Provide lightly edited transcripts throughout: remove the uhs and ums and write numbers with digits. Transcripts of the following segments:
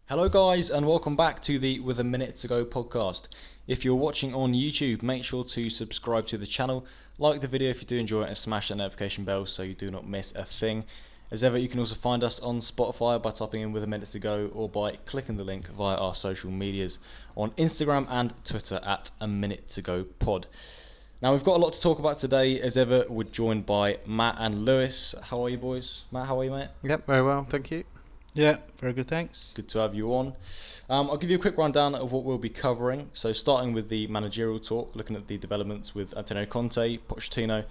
Hello guys and welcome back to the With a Minute to Go podcast. If you're watching on YouTube, make sure to subscribe to the channel, like the video if you do enjoy it, and smash that notification bell so you do not miss a thing. As ever, you can also find us on Spotify by typing in With a Minute to Go or by clicking the link via our social medias on Instagram and Twitter at A Minute to Go Pod. Now we've got a lot to talk about today. As ever, we're joined by Matt and Lewis. How are you boys? Matt, how are you, mate? Yep, very well, thank you. Yeah, very good, thanks. Good to have you on. I'll give you a quick rundown of what we'll be covering. So starting with the managerial talk, looking at the developments with Antonio Kante, Pochettino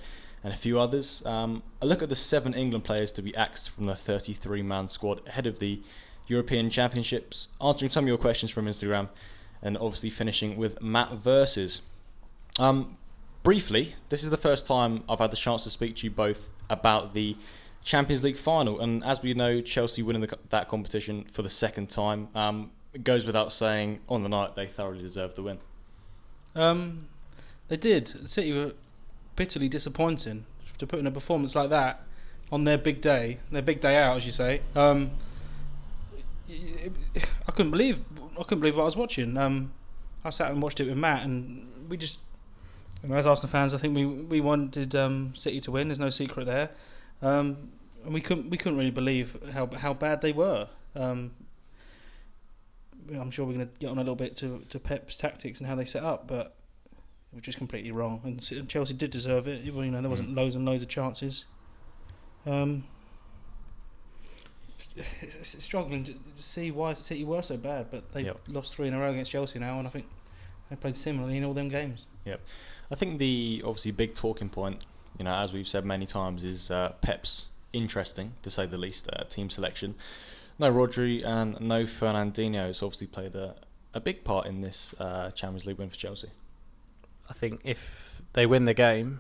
and a few others. A look at the 7 England players to be axed from the 33-man squad ahead of the European Championships, answering some of your questions from Instagram, and obviously finishing with Matt versus. Briefly, this is the first time I've had the chance to speak to you both about the Champions League final, and as we know, Chelsea winning that competition for the second time. It goes without saying, on the night they thoroughly deserved the win. They did. City were bitterly disappointing to put in a performance like that on their big day out, as you say. I couldn't believe what I was watching. I sat and watched it with Matt, and we just, as Arsenal fans, I think we wanted City to win. There's no secret there. And we couldn't really believe how bad they were. I'm sure we're going to get on a little bit to Pep's tactics and how they set up, but it was just completely wrong. And Chelsea did deserve it. There wasn't loads and loads of chances. It's struggling to see why City were so bad, but they've lost 3 in a row against Chelsea now, and I think they played similarly in all them games. Yep. I think the obviously big talking point, as we've said many times, is Pep's interesting, to say the least, team selection. No Rodri and no Fernandinho. It's obviously played a big part in this Champions League win for Chelsea. I think if they win the game,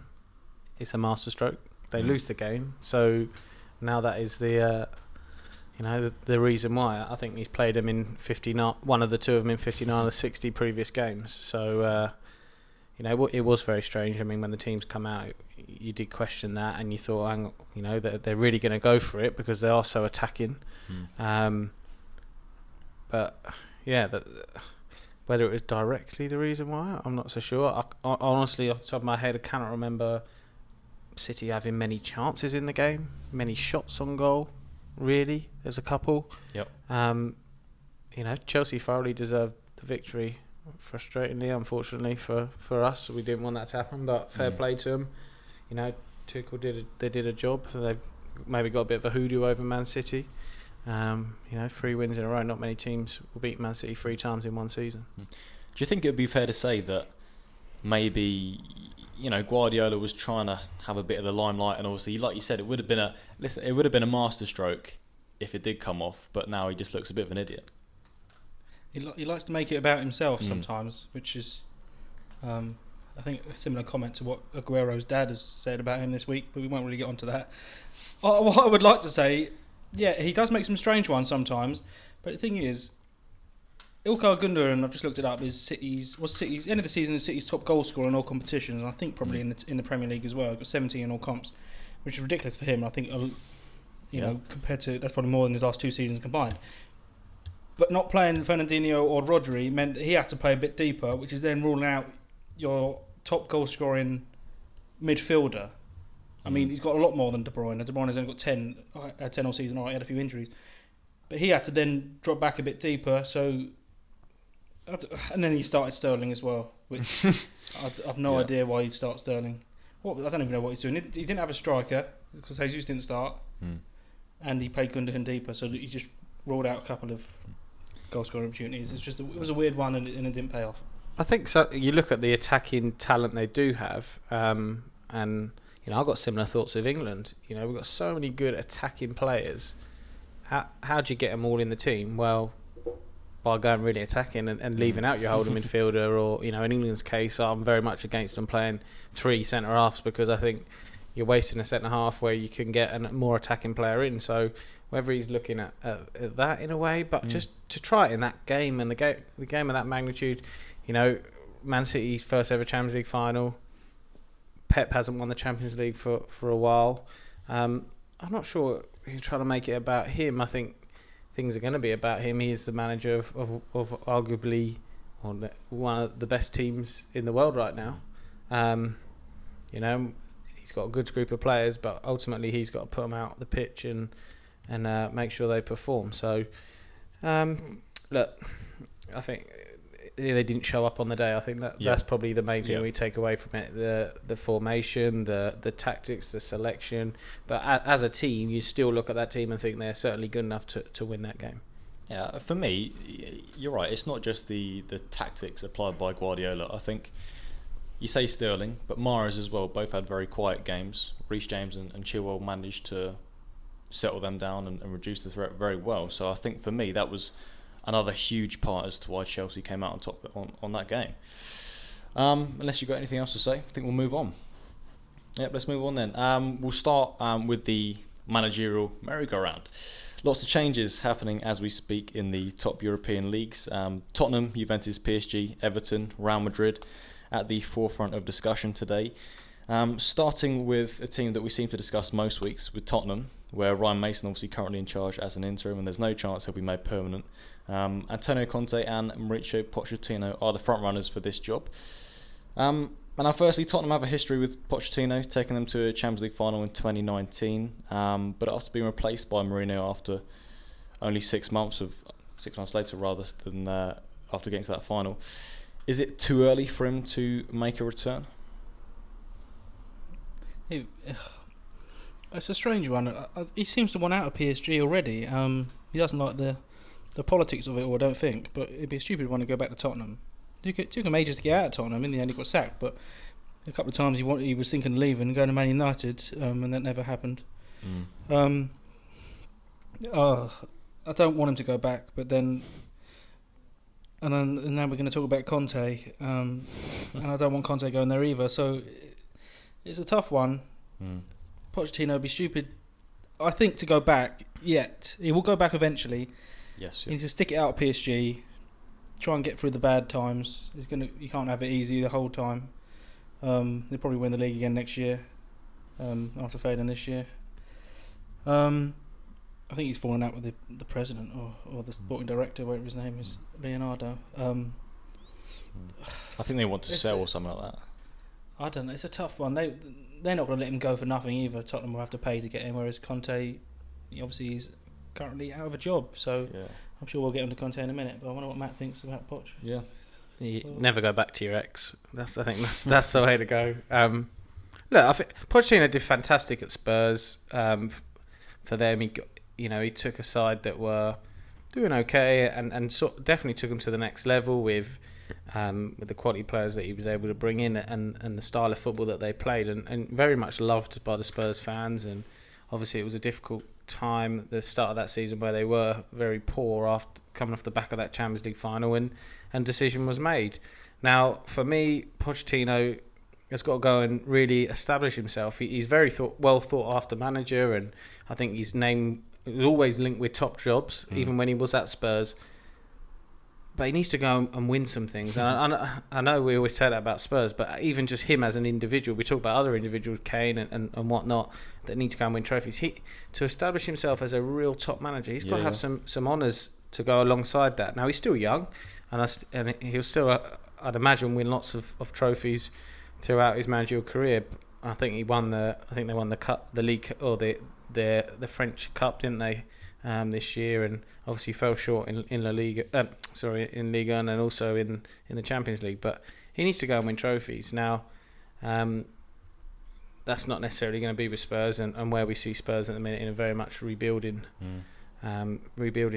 it's a masterstroke. They lose the game, so now that is the reason why. I think he's played them in 59. One of the two of them in 59 of the 60 previous games. So it was very strange. I mean, when the teams come out, you did question that, and you thought, that they're really going to go for it because they are so attacking. But yeah, whether it was directly the reason why, I'm not so sure. I honestly, off the top of my head, I cannot remember City having many chances in the game, many shots on goal. Really, there's a couple. Yep. Chelsea thoroughly deserved the victory. Frustratingly, unfortunately for us, we didn't want that to happen, but fair play to them. Tuchel did a job, so they've maybe got a bit of a hoodoo over Man City. 3 wins in a row. Not many teams will beat Man City 3 times in one season. Do you think it would be fair to say that maybe Guardiola was trying to have a bit of the limelight, and obviously, like you said, it would have been a masterstroke if it did come off, but now he just looks a bit of an idiot. He likes to make it about himself sometimes, which is, I think, a similar comment to what Aguero's dad has said about him this week, but we won't really get onto that. What I would like to say, he does make some strange ones sometimes, but the thing is, Ilkay Gundogan, I've just looked it up, is City's end of the season is City's top goal scorer in all competitions, and I think probably in the Premier League as well. He's got 17 in all comps, which is ridiculous for him. I think, compared to, that's probably more than his last 2 seasons combined. But not playing Fernandinho or Rodri meant that he had to play a bit deeper, which is then ruling out your top goal scoring midfielder. I mean, he's got a lot more than De Bruyne. De Bruyne's only got 10 all season. He had a few injuries, but he had to then drop back a bit deeper. So, and then he started Sterling as well, which I've no idea why he'd start Sterling. I don't even know what he's doing. He didn't have a striker because Jesus didn't start, and he played Gundogan deeper, so he just ruled out a couple of goal scoring opportunities. It was a weird one, and it didn't pay off. I think so. You look at the attacking talent they do have, and I've got similar thoughts with England. We've got so many good attacking players. How do you get them all in the team? Well, by going really attacking and leaving out your holding midfielder, or in England's case, I'm very much against them playing 3 centre halves because I think you're wasting a centre half where you can get a more attacking player in. So whether he's looking at that in a way, but just to try it in that game, and the game of that magnitude, Man City's first ever Champions League final. Pep hasn't won the Champions League for a while. I'm not sure he's trying to make it about him. I think things are going to be about him. He is the manager of arguably one of the best teams in the world right now. You know, he's got a good group of players, but ultimately he's got to put them out the pitch and make sure they perform. So, look, I think they didn't show up on the day. I think that's probably the main thing we take away from it: the formation, the tactics, the selection. But as a team, you still look at that team and think they're certainly good enough to win that game. Yeah, for me, you're right. It's not just the tactics applied by Guardiola. I think you say Sterling, but Mahrez as well. Both had very quiet games. Reece James and Chilwell managed to settle them down and reduce the threat very well. So I think for me, that was another huge part as to why Chelsea came out on top on that game. Unless you've got anything else to say, I think we'll move on. Yep, let's move on then. We'll start with the managerial merry-go-round. Lots of changes happening as we speak in the top European leagues. Tottenham, Juventus, PSG, Everton, Real Madrid at the forefront of discussion today. Starting with a team that we seem to discuss most weeks, with Tottenham, where Ryan Mason obviously currently in charge as an interim, and there's no chance he'll be made permanent. Antonio Conte and Mauricio Pochettino are the front runners for this job. And now, firstly, Tottenham have a history with Pochettino, taking them to a Champions League final in 2019, but after being replaced by Mourinho after only 6 months later, rather than after getting to that final. Is it too early for him to make a return? It's a strange one. He seems to want out of PSG already. He doesn't like the politics of it all, I don't think, but it'd be a stupid one to go back to Tottenham. It took him ages to get out of Tottenham. In the end, he got sacked, but a couple of times he was thinking of leaving and going to Man United, and that never happened. I don't want him to go back, but then... And now we're going to talk about Kante, and I don't want Kante going there either, so it's a tough one. Pochettino would be stupid, I think, to go back yet. He will go back eventually. Yes. He needs to stick it out at PSG, try and get through the bad times. You can't have it easy the whole time. They'll probably win the league again next year, after failing this year. I think he's fallen out with the president or the sporting director, whatever his name is, Leonardo. I think they want to sell or something like that. I don't know. It's a tough one. They're not going to let him go for nothing either. Tottenham will have to pay to get him, whereas Conte, obviously, he's currently out of a job. So I'm sure we'll get him to Conte in a minute. But I wonder what Matt thinks about Poch. Yeah. You never go back to your ex. I think that's the way to go. Look, I think Pochettino did fantastic at Spurs. For them, he took a side that were doing okay and definitely took them to the next level with the quality players that he was able to bring in and the style of football that they played and very much loved by the Spurs fans. And obviously it was a difficult time at the start of that season where they were very poor after coming off the back of that Champions League final and decision was made. Now, for me, Pochettino has got to go and really establish himself. He's very well thought after manager, and I think his name was always linked with top jobs, even when he was at Spurs. But he needs to go and win some things. And I know we always say that about Spurs, but even just him as an individual, we talk about other individuals, Kane and whatnot, that need to go and win trophies. To establish himself as a real top manager, he's got to have some honours to go alongside that. Now, he's still young, and he'll still, I'd imagine, win lots of trophies throughout his managerial career. I think they won the cup, the league, or the French Cup, didn't they, this year, and obviously fell short in La Liga, in Liga, and then also in the Champions League. But he needs to go and win trophies. Now, that's not necessarily going to be with Spurs, and where we see Spurs at the minute in a very much rebuilding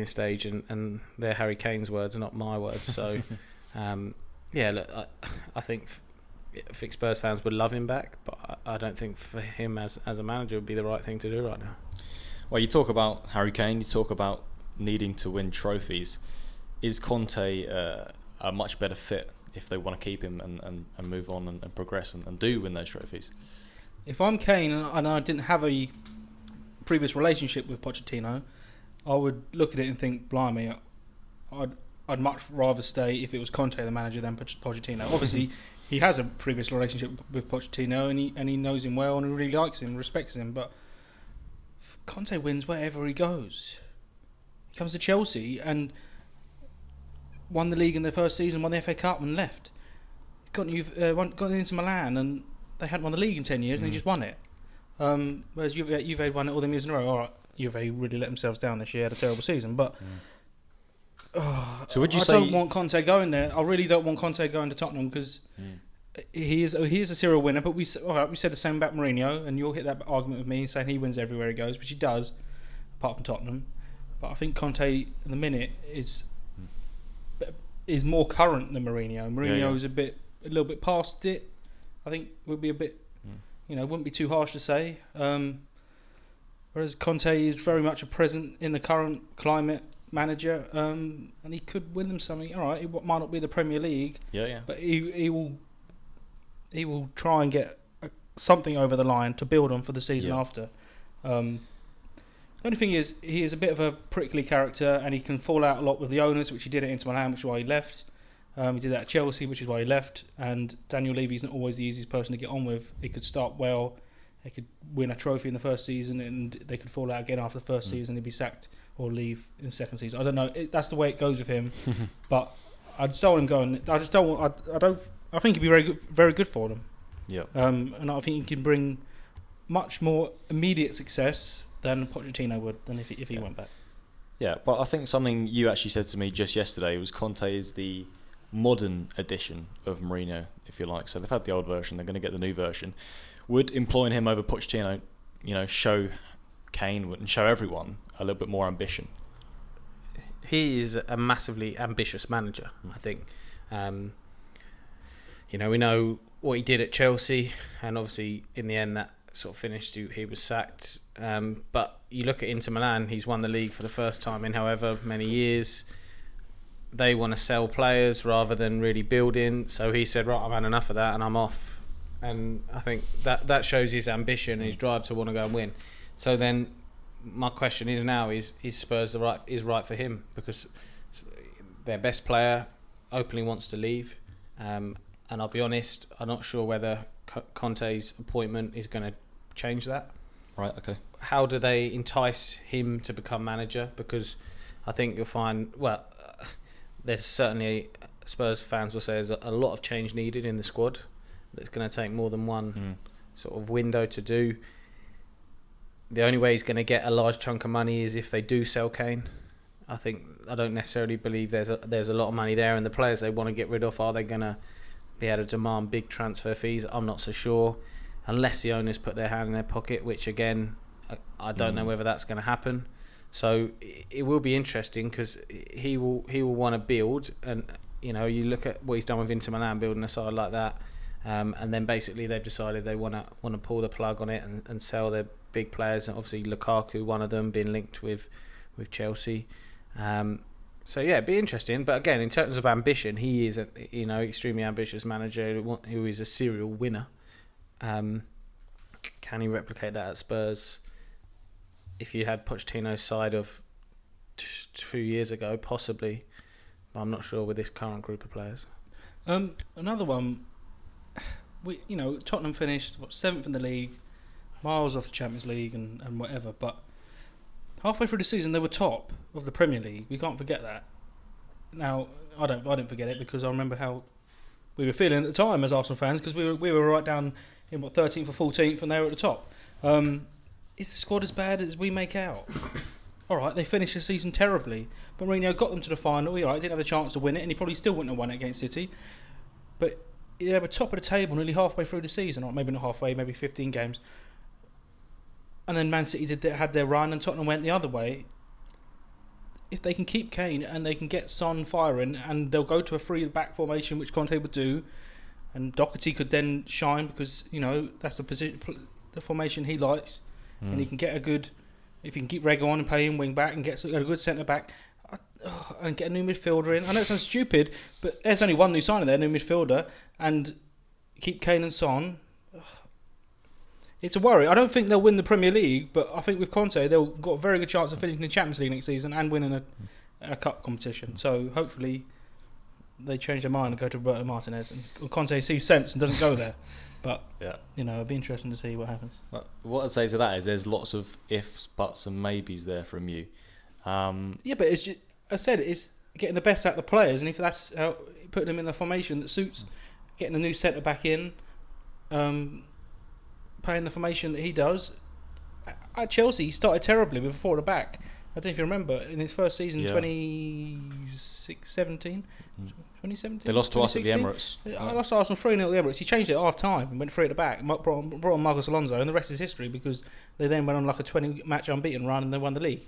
stage, and they're Harry Kane's words, not my words. So, look, I think Spurs fans would love him back, but I don't think for him as a manager would be the right thing to do right now. Well, you talk about Harry Kane, you talk about needing to win trophies. Is Conte a much better fit if they want to keep him and move on and progress and do win those trophies? If I'm Kane and I didn't have a previous relationship with Pochettino, I would look at it and think, blimey, I'd much rather stay if it was Conte the manager than Pochettino. Obviously, he has a previous relationship with Pochettino and he knows him well and he really likes him, respects him, but Conte wins wherever he goes. comes to Chelsea and won the league in their first season, won the FA Cup and left. Got into Milan and they hadn't won the league in 10 years and they just won it. Whereas Juve won it all them years in a row. All right, Juve really let themselves down this year, had a terrible season. But so would you I say... don't want Kante going there. I really don't want Kante going to Tottenham because he is a serial winner. But we said the same about Mourinho, and you'll hit that argument with me saying he wins everywhere he goes, which he does, apart from Tottenham. But I think Kante, in the minute, is more current than Mourinho. Mourinho is a little bit past it. I think would be a bit, wouldn't be too harsh to say. Whereas Kante is very much a present in the current climate manager, and he could win them something. All right, it might not be the Premier League, but he will try and get something over the line to build on for the season after. The only thing is, he is a bit of a prickly character, and he can fall out a lot with the owners, which he did at Inter Milan, which is why he left. He did that at Chelsea, which is why he left. And Daniel Levy's not always the easiest person to get on with. He could start well, he could win a trophy in the first season, and they could fall out again after the first season. He'd be sacked or leave in the second season. I don't know. That's the way it goes with him. But I just don't want him going. I just don't want. I think he'd be very good for them. Yeah. And I think he can bring much more immediate success than Pochettino would, than if he went back. Yeah, but I think something you actually said to me just yesterday was Kante is the modern edition of Mourinho, if you like. So they've had the old version, they're going to get the new version. Would employing him over Pochettino, show Kane and show everyone a little bit more ambition? He is a massively ambitious manager, I think. We know what he did at Chelsea, and obviously in the end that sort of finished. He was sacked. But you look at Inter Milan, he's won the league for the first time in however many years. They want to sell players rather than really building. So he said, right, I've had enough of that and I'm off. And I think that shows his ambition and his drive to want to go and win. So then my question is now, is Spurs right for him? Because their best player openly wants to leave. And I'll be honest, I'm not sure whether Conte's appointment is going to change that. Right, okay. How do they entice him to become manager? Because I think you'll find, there's certainly, Spurs fans will say there's a lot of change needed in the squad. That's going to take more than one sort of window to do. The only way he's going to get a large chunk of money is if they do sell Kane. I don't necessarily believe there's a lot of money there, and the players they want to get rid of, are they going to be able to demand big transfer fees? I'm not so sure, unless the owners put their hand in their pocket, which again I don't know whether that's going to happen. So it will be interesting because he will want to build, and you look at what he's done with Inter Milan, building a side like that, and then basically they've decided they want to pull the plug on it and sell their big players, and obviously Lukaku, one of them, being linked with Chelsea. So yeah, it'd be interesting. But again, in terms of ambition, he is an extremely ambitious manager who is a serial winner. Can he replicate that at Spurs? If you had Pochettino's side of 2 years ago, possibly. But I'm not sure with this current group of players. Another one. Tottenham finished 7th in the league, miles off the Champions League and whatever. But halfway through the season, they were top of the Premier League. We can't forget that. Now, I didn't forget it because I remember how we were feeling at the time as Arsenal fans, because we were right down in 13th or 14th, and they were at the top. Is the squad as bad as we make out? All right, they finished the season terribly, but Mourinho got them to the final. All right, didn't have the chance to win it, and he probably still wouldn't have won it against City. But they were top of the table nearly halfway through the season, or maybe not halfway, maybe 15 games. And then Man City had their run, and Tottenham went the other way. If they can keep Kane and they can get Son firing, and they'll go to a free back formation, which Conte would do, and Doherty could then shine because that's the formation he likes, and he can get if you can keep Rego on and play him wing back and get a good centre back, and get a new midfielder in. I know it sounds stupid, but there's only one new signing there, new midfielder, and keep Kane and Son. It's a worry. I don't think they'll win the Premier League, but I think with Conte, they've got a very good chance of finishing the Champions League next season and winning a cup competition. So hopefully they change their mind and go to Roberto Martinez, and Conte sees sense and doesn't go there. But it'll be interesting to see what happens. What I'd say to that is there's lots of ifs, buts, and maybes there from you. Yeah, but it's just, I said it's getting the best out of the players, and if that's putting them in the formation that suits, getting a new centre back in, playing the formation that he does. At Chelsea, he started terribly with a forward back. I don't know if you remember in his first season, 2017. 2017. They lost to us at the 2016? Emirates. I lost to Arsenal 3-0 at the Emirates. He changed it at half time and went 3 at the back. Brought on Marcos Alonso, and the rest is history because they then went on like a 20-match unbeaten run and they won the league.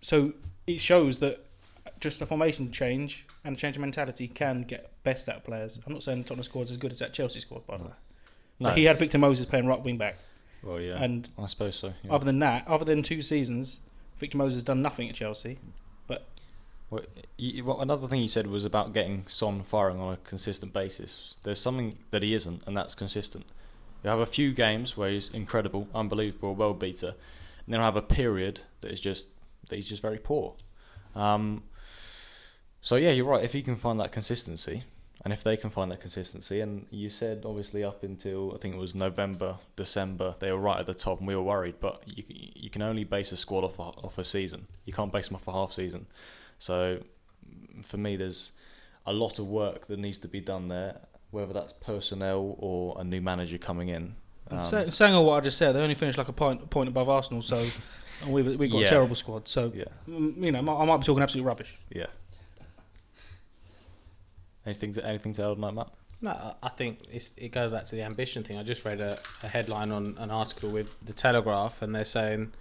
So it shows that just a formation change and a change of mentality can get best out of players. I'm not saying the Tottenham squad's as good as that Chelsea squad, by the way. No. But he had Victor Moses playing right wing back. Well, yeah. And I suppose so. Yeah. other than that, other than 2 seasons, Victor Moses has done nothing at Chelsea. But another thing you said was about getting Son firing on a consistent basis. There's something that he isn't, and that's consistent. You have a few games where he's incredible, unbelievable, world beater, and then I have a period that he's just very poor. So yeah, you're right. If he can find that consistency, and if they can find that consistency, and you said obviously up until I think it was November, December, they were right at the top, and we were worried. But you can only base a squad off a season. You can't base them off a half season. So for me, there's a lot of work that needs to be done there, whether that's personnel or a new manager coming in. saying all what I just said, they only finished like a point above Arsenal, so and we got a terrible squad. So I might be talking absolute rubbish. Yeah. Anything to add on that, Matt? No, I think it goes back to the ambition thing. I just read a headline on an article with the Telegraph, and they're saying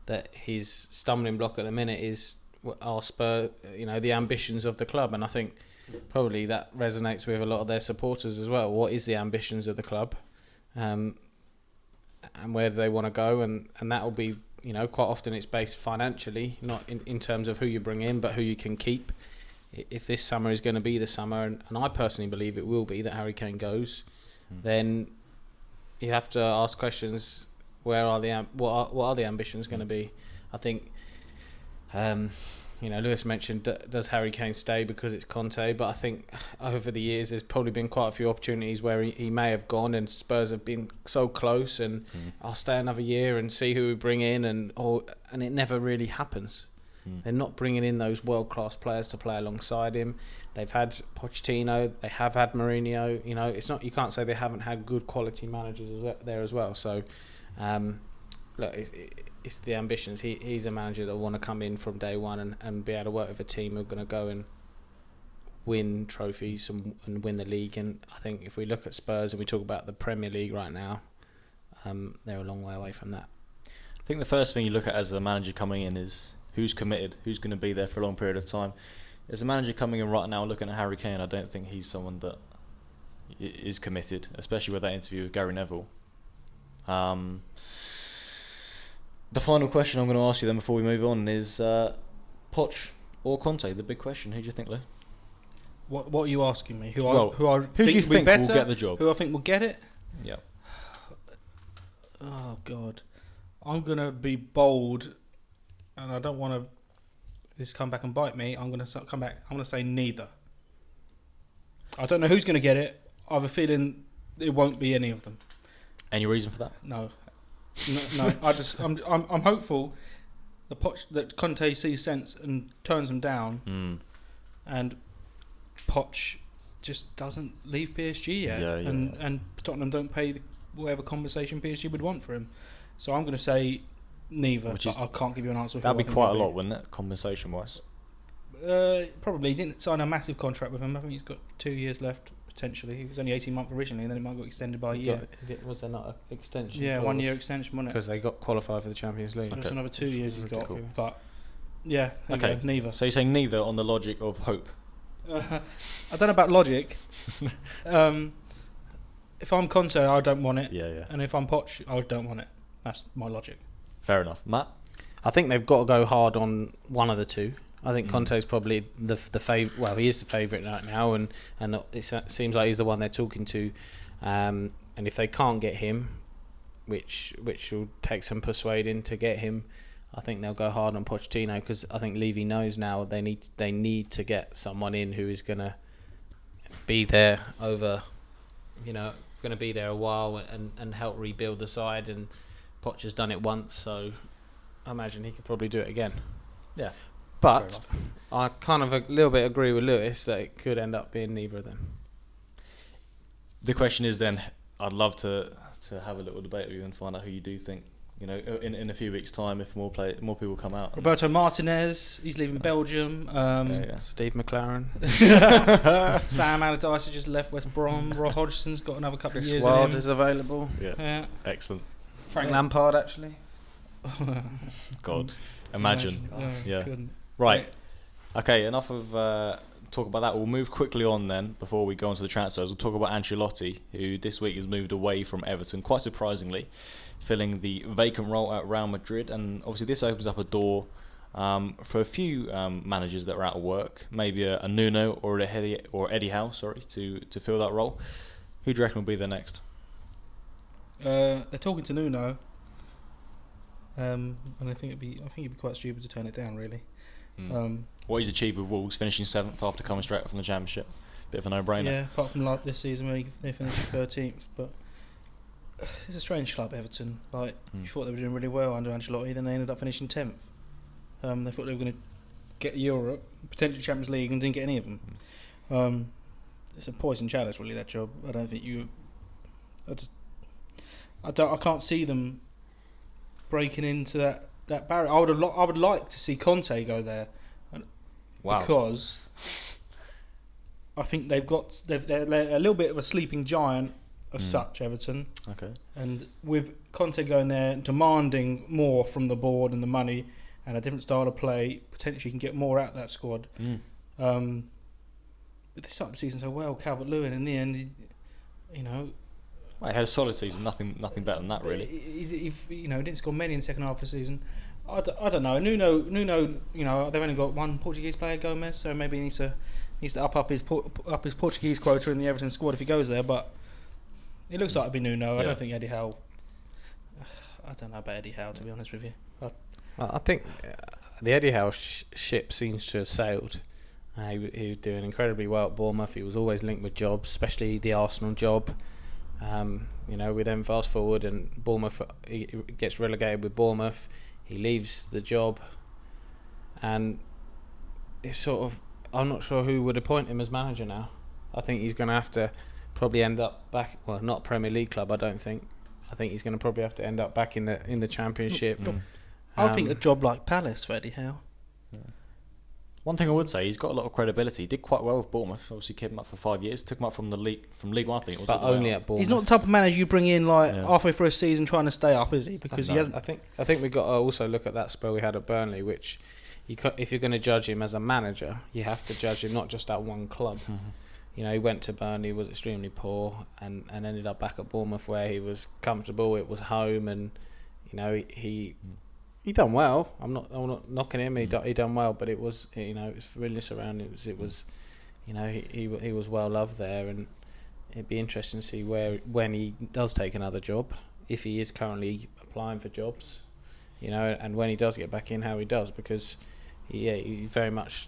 that his stumbling block at the minute is the ambitions of the club, and I think probably that resonates with a lot of their supporters as well. What is the ambitions of the club, and where do they want to go? And that will be, quite often it's based financially, not in terms of who you bring in, but who you can keep. If this summer is going to be the summer, and I personally believe it will be, that Harry Kane goes, then you have to ask questions. Where are what are the ambitions going to be? I think, Lewis mentioned, does Harry Kane stay because it's Kante? But I think over the years there's probably been quite a few opportunities where he may have gone, and Spurs have been so close, and I'll stay another year and see who we bring in, and it never really happens. They're not bringing in those world-class players to play alongside him. They've had Pochettino, they have had Mourinho. It's not, you can't say they haven't had good quality managers there as well. So, look, it's the ambitions. He's a manager that want to come in from day one and be able to work with a team who are going to go and win trophies and win the league. And I think if we look at Spurs and we talk about the Premier League right now, they're a long way away from that. I think the first thing you look at as a manager coming in is who's committed, who's going to be there for a long period of time. As a manager coming in right now, looking at Harry Kane, I don't think he's someone that is committed, especially with that interview with Gary Neville. The final question I'm going to ask you then before we move on is Poch or Kante, the big question. Who do you think, Lou? What are you asking me? Who do you think will get the job? Who I think will get it? Yeah. Oh, God. I'm going to be bold, and I don't want this come back and bite me. I'm going to come back. I'm going to say neither. I don't know who's going to get it. I have a feeling it won't be any of them. Any reason for that? No. I'm hopeful that Kante sees sense and turns them down, and Poch just doesn't leave PSG yet, and Tottenham don't pay whatever compensation PSG would want for him. So I'm going to say neither, but I can't give you an answer. That'd be quite a lot, wouldn't it, compensation-wise? Probably. He didn't sign a massive contract with him. I think he's got 2 years left, potentially. He was only 18 months originally, and then it might have got extended by a year. Was there not an extension? Yeah, 1 year extension, wasn't it? Because they got qualified for the Champions League. There's another 2 years he's got. Cool. But, yeah, okay, neither. So you're saying neither on the logic of hope? I don't know about logic. If I'm Kante, I don't want it. Yeah. And if I'm Poch, I don't want it. That's my logic. Fair enough. Matt? I think they've got to go hard on one of the two. I think Conte's probably the favourite. Well, he is the favourite right now, and it seems like he's the one they're talking to. And if they can't get him, which will take some persuading to get him, I think they'll go hard on Pochettino, because I think Levy knows now they need to get someone in who is going to be there over, going to be there a while and help rebuild the side. And Poch has done it once, so I imagine he could probably do it again. Yeah. But I kind of a little bit agree with Lewis that it could end up being neither of them. The question is then, I'd love to have a little debate with you and find out who you do think. In a few weeks' time, if more people come out. Roberto Martinez, he's leaving Belgium. Steve McLaren. Sam Allardyce has just left West Brom. Roy Hodgson's got another couple of years. Chris in him. Wilder's available. Yeah. Excellent. Frank Lampard, actually. God, imagine. Yeah. Couldn't. Right. Okay. Enough of talk about that. We'll move quickly on then. Before we go on to the transfers, we'll talk about Ancelotti, who this week has moved away from Everton, quite surprisingly, filling the vacant role at Real Madrid. And obviously, this opens up a door for a few managers that are out of work. Maybe a Nuno or Eddie Howe, to fill that role. Who do you reckon will be there next? They're talking to Nuno, and I think it'd be quite stupid to turn it down, really. What he's achieved with Wolves, finishing 7th after coming straight up from the Championship, bit of a no-brainer. Yeah, apart from this season where they finished 13th, but it's a strange club, Everton. You thought they were doing really well under Ancelotti, then they ended up finishing 10th. They thought they were going to get Europe, potentially Champions League, and didn't get any of them. It's a poison chalice, really, that job. I don't think I can't see them breaking into that barrier. I would like to see Kante go there. Wow. Because I think they're a little bit of a sleeping giant as such, Everton. Okay. And with Kante going there, demanding more from the board and the money and a different style of play, potentially can get more out of that squad. But they started the season so well. Calvert-Lewin, in the end, Well, he had a solid season. Nothing better than that, really. He didn't score many in the second half of the season. I don't know. Nuno, they've only got one Portuguese player, Gomez, so maybe he needs to up his Portuguese quota in the Everton squad if he goes there. But it looks like it'd be Nuno. I don't think Eddie Howe. I don't know about Eddie Howe, to be honest with you. I think the Eddie Howe ship seems to have sailed. He was doing incredibly well at Bournemouth. He was always linked with jobs, especially the Arsenal job. We then fast forward and Bournemouth, he gets relegated with Bournemouth. He leaves the job, and it's sort of, I'm not sure who would appoint him as manager now. I think he's going to have to probably end up back, well, not Premier League club, I don't think. I think he's going to probably have to end up back in the Championship. I think a job like Palace for Eddie Howe. Yeah. One thing I would say, he's got a lot of credibility. He did quite well with Bournemouth. Obviously, kept him up for 5 years. Took him up from League One, I think. But only at Bournemouth. He's not the type of manager you bring in halfway through a season trying to stay up, is he? Because he hasn't. I think we've got to also look at that spell we had at Burnley, which, if you're going to judge him as a manager, you have to judge him not just at one club. Mm-hmm. He went to Burnley, was extremely poor, and ended up back at Bournemouth where he was comfortable. It was home, and he done well. I'm not knocking him. He done well, but it was it was familiar surroundings. It was he was well loved there, and it'd be interesting to see when he does take another job, if he is currently applying for jobs, and when he does get back in, how he does, because he very much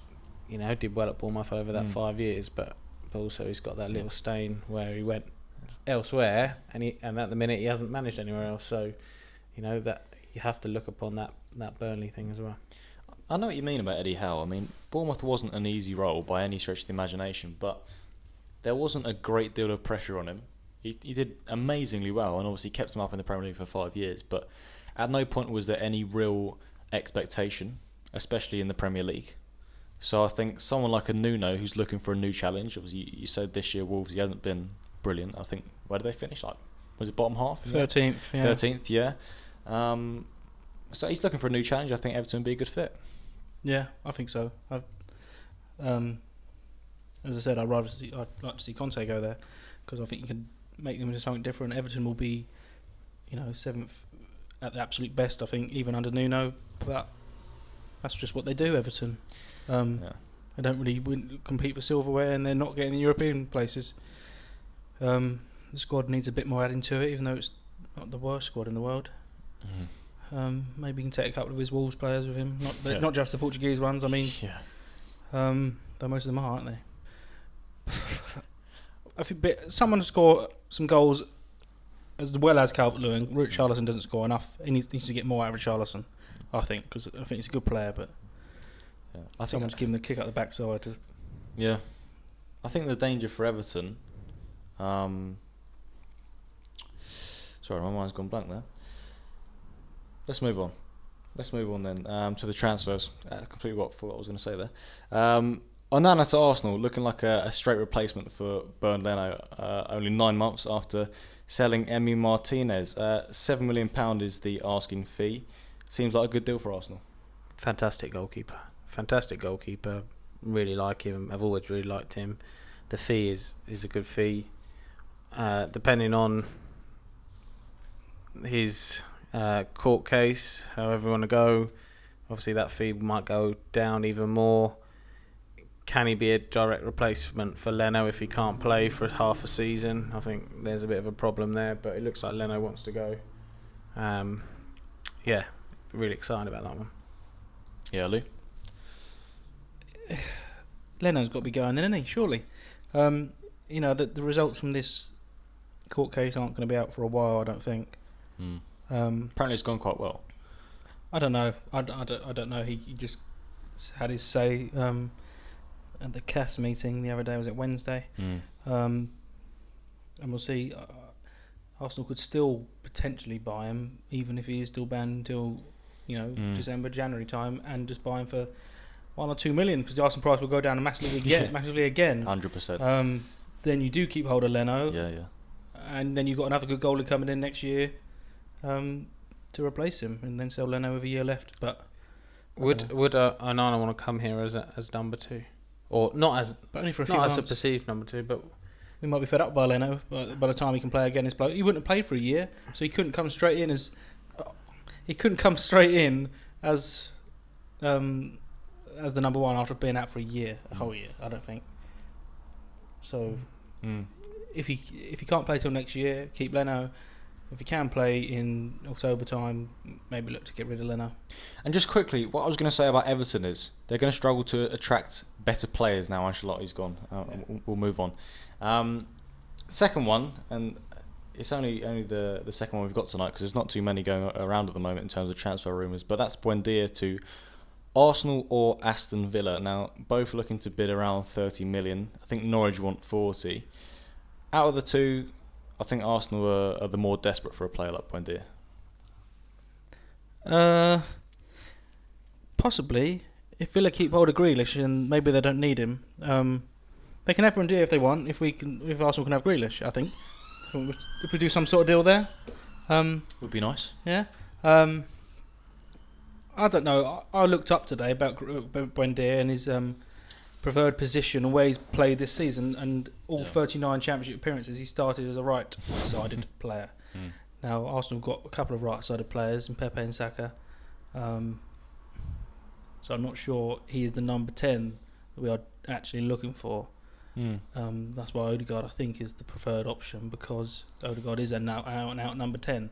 did well at Bournemouth over that 5 years, but also he's got that little stain where he went elsewhere, and at the minute he hasn't managed anywhere else. So that you have to look upon that Burnley thing as well. I know what you mean about Eddie Howe. I mean, Bournemouth wasn't an easy role by any stretch of the imagination, but there wasn't a great deal of pressure on him. He did amazingly well, and obviously kept him up in the Premier League for 5 years, but at no point was there any real expectation, especially in the Premier League. So I think someone like a Nuno, who's looking for a new challenge, obviously you said this year Wolves, he hasn't been brilliant. I think, where did they finish? Was it bottom half? 13th, yeah. 13th, yeah. So he's looking for a new challenge. I think Everton would be a good fit. Yeah, I think so. As I said, I'd like to see Kante go there, because I think you can make them into something different. Everton will be, 7th at the absolute best, I think, even under Nuno. But that's just what they do, Everton. They don't really compete for silverware, and they're not getting the European places. The squad needs a bit more adding to it, even though it's not the worst squad in the world. Maybe he can take a couple of his Wolves players with him, not just the Portuguese ones. I mean, though most of them are, aren't they? I think someone to score some goals as well as Calvert-Lewin. Richarlison doesn't score enough. He needs to get more out of Richarlison. I think, because I think he's a good player, but someone's given the kick up the backside. Yeah. I think the danger for Everton... sorry, my mind's gone blank there. Let's move on. Then to the transfers. Completely forgot what I was going to say there. Onana to Arsenal, looking like a straight replacement for Bernd Leno, only 9 months after selling Emi Martinez. £7 million is the asking fee. Seems like a good deal for Arsenal. Fantastic goalkeeper. Really like him. I've always really liked him. The fee is a good fee. Depending on his court case, however you want to go, obviously that fee might go down even more. Can he be a direct replacement for Leno if he can't play for half a season? I think there's a bit of a problem there, but it looks like Leno wants to go. Really excited about that one. Yeah, Lou? Leno's got to be going then, isn't he? Surely. The results from this court case aren't going to be out for a while, I don't think. Apparently it's gone quite well. I don't know. I don't know. He just had his say at the CAS meeting the other day. Was it Wednesday? And we'll see. Arsenal could still potentially buy him, even if he is still banned until December, January time, and just buy him for 1 or 2 million, because the Arsenal price will go down massively again. 100%. Then you do keep hold of Leno. Yeah. And then you've got another good goalie coming in next year to replace him, and then sell Leno with a year left. But would Onana want to come here as number 2, or not as? But only for a few months. Not as a perceived number 2, but we might be fed up by Leno by the time he can play again. He wouldn't have played for a year, so he couldn't come straight in as as the number 1 after being out for a whole year. I don't think. So if he can't play till next year, keep Leno. If he can play in October time, maybe look to get rid of Leno. And just quickly, what I was going to say about Everton is they're going to struggle to attract better players now Ancelotti's gone. We'll move on. Second one, and it's only the second one we've got tonight because there's not too many going around at the moment in terms of transfer rumours, but that's Buendia to Arsenal or Aston Villa. Now, both looking to bid around 30 million. I think Norwich want 40. Out of the two, I think Arsenal are the more desperate for a player like Buendia. Possibly. If Villa keep hold of Grealish, and maybe they don't need him, they can have Buendia if they want. If Arsenal can have Grealish, I think. If we do some sort of deal there, would be nice. Yeah. I don't know. I looked up today about Buendia and his preferred position and where he's played this season, and all 39 Championship appearances he started as a right-sided player. Now Arsenal have got a couple of right-sided players in Pepe and Saka, so I'm not sure he is the number 10 that we are actually looking for. That's why Odegaard I think is the preferred option, because Odegaard is an out number 10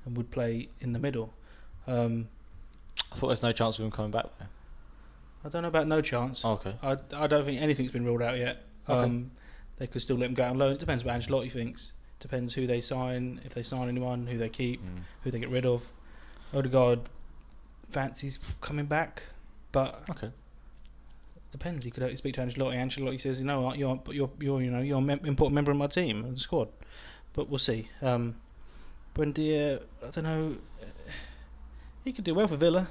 and would play in the middle. I thought there's no chance of him coming back there. I don't know about no chance. Oh, okay. I don't think anything's been ruled out yet. Okay. They could still let him go on loan. It depends what Ancelotti thinks. Depends who they sign, if they sign anyone, who they keep, who they get rid of. Odegaard fancies coming back, but depends. He could speak to Ancelotti. Ancelotti says, you're an important member of my team and the squad. But we'll see. Buendia, I don't know. He could do well for Villa.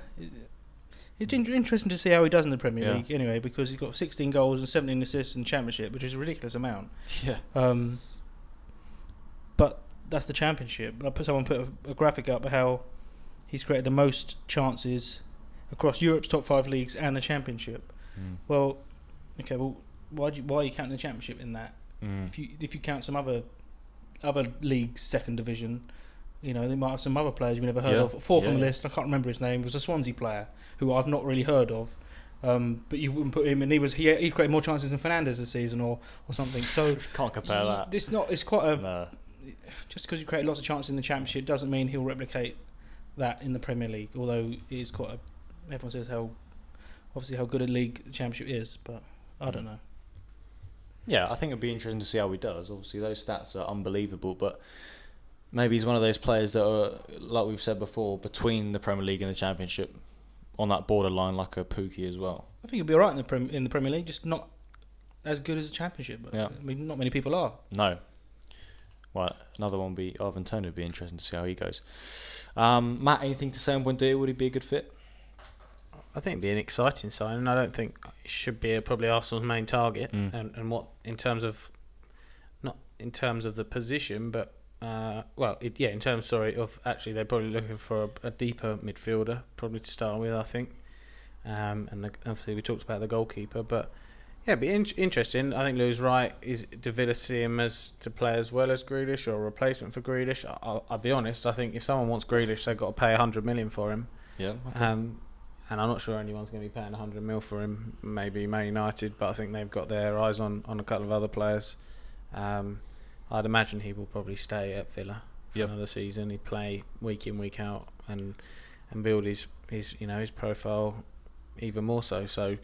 It's interesting to see how he does in the Premier League anyway, because he's got 16 goals and 17 assists in the Championship, which is a ridiculous amount. Yeah. But that's the Championship. Someone put a graphic up of how he's created the most chances across Europe's top 5 leagues and the Championship. Well, why are you counting the Championship in that? If you count some other leagues, second division, they might have some other players you've never heard of. Fourth on the list, I can't remember his name. It was a Swansea player who I've not really heard of. But you wouldn't put him, and he created more chances than Fernandes this season or something. So can't compare that. It's quite a. No. Just because you create lots of chances in the Championship doesn't mean he'll replicate that in the Premier League. Although it is quite a. Everyone says how good a league the Championship is, but I don't know. Yeah, I think it'd be interesting to see how he does. Obviously, those stats are unbelievable, but maybe he's one of those players that are, like we've said before, between the Premier League and the Championship. on that borderline like a Pookie as well. I think he'll be all right in the Premier League, just not as good as the Championship. But Yeah. I mean, not many people are. No. Well, another one would be Ivan Toney. Would be interesting to see how he goes. Matt, anything to say on Buendia? Would he be a good fit? I think it'd be an exciting signing. I don't think it should be probably Arsenal's main target, and what in terms of not in terms of the position, but in terms of actually they're probably looking for a deeper midfielder probably to start with, I think, obviously we talked about the goalkeeper, but yeah, it'd be interesting. I think Lou's right. Do Villa see him to play as well as Grealish or a replacement for Grealish? I'll be honest. I think if someone wants Grealish, they've got to pay 100 million for him. Yeah. Okay. And I'm not sure anyone's going to be paying 100 mil for him. Maybe Man United, but I think they've got their eyes on a couple of other players. I'd imagine he will probably stay at Villa for another season. He'd play week in, week out, and build his profile even more so. So,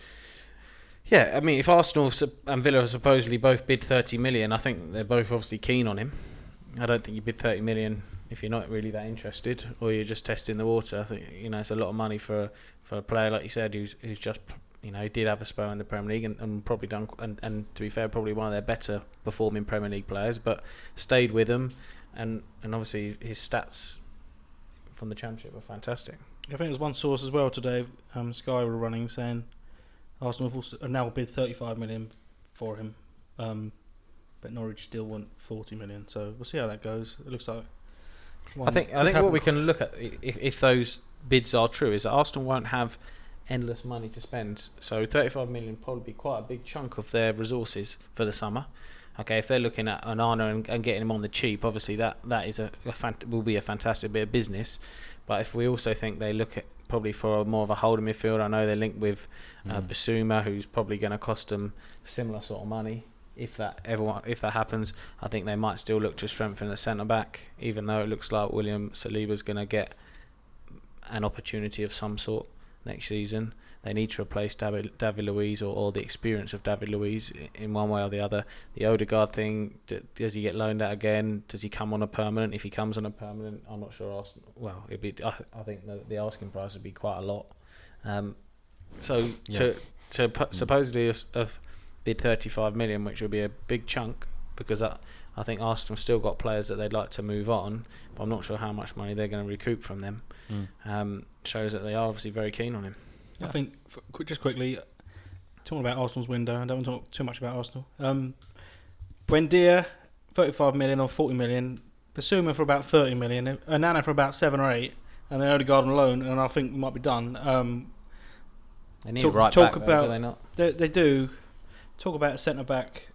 yeah, I mean, if Arsenal and Villa supposedly both bid 30 million, I think they're both obviously keen on him. I don't think you bid 30 million if you're not really that interested, or you're just testing the water. I think it's a lot of money for a player like you said who's just he did have a spell in the Premier League and probably done and to be fair probably one of their better performing Premier League players, but stayed with them and obviously his stats from the Championship were fantastic. I think there's one source as well today. Sky were running saying Arsenal have now bid 35 million for him, but Norwich still want 40 million. So we'll see how that goes. It looks like. I think what we can look at if those bids are true is that Arsenal won't have endless money to spend. So 35 million probably be quite a big chunk of their resources for the summer. Okay, if they're looking at Onana and getting him on the cheap, obviously that is will be a fantastic bit of business. But if we also think they look at probably for more of a holding midfield, I know they're linked with Basuma, who's probably going to cost them similar sort of money. If that happens, I think they might still look to strengthen the centre back, even though it looks like William Saliba's going to get an opportunity of some sort next season. They need to replace David Luiz or the experience of David Luiz in one way or the other. The Odegaard thing, does he get loaned out again? Does he come on a permanent? If he comes on a permanent, I'm not sure. I think the asking price would be quite a lot. Supposedly have bid 35 million, which would be a big chunk, because I think Arsenal still got players that they'd like to move on, but I'm not sure how much money they're going to recoup from them. Shows that they are obviously very keen on him. I think, just quickly, talking about Arsenal's window, I don't want to talk too much about Arsenal. Buendia, 35 million or 40 million. Basuma for about 30 million. Onana for about 7 or 8. And then Odegaard on loan, and I think we might be done. They need a right back, though, do they not? They do. Talk about a centre-back.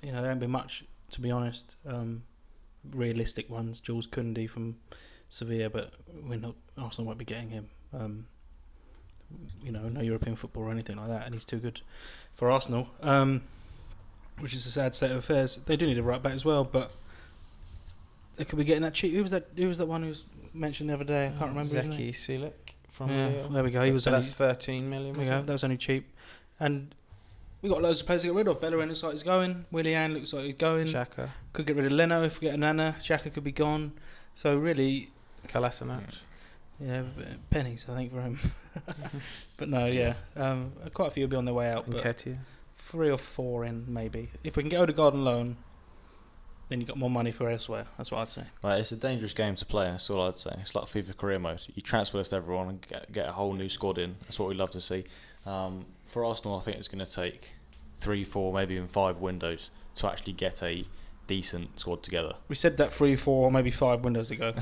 There haven't been much, to be honest. Realistic ones. Jules Koundé from Sevilla, but Arsenal won't be getting him. No European football or anything like that, and he's too good for Arsenal, which is a sad state of affairs. They do need a right back as well, but they could be getting that cheap. Who was that one who was mentioned the other day? I can't remember. Zeki Silic from there we go. He was that's 13 million. That was only cheap, and we got loads of players to get rid of. Bellerin looks like he's going. Willian looks like he's going. Xhaka could get rid of Leno if we get Onana. Xhaka could be gone. So really, Kolasinac. Yeah, pennies I think for him. But no, quite a few will be on their way out. And Ketia. 3 or 4 in maybe. If we can get Odegaard on loan, then you got more money for elsewhere. That's what I'd say. Right, it's a dangerous game to play. That's all I'd say. It's like FIFA career mode. You transfer list everyone and get a whole new squad in. That's what we love to see. For Arsenal, I think it's going to take 3, 4, maybe even 5 windows to actually get a decent squad together. We said that 3, 4, or maybe 5 windows ago.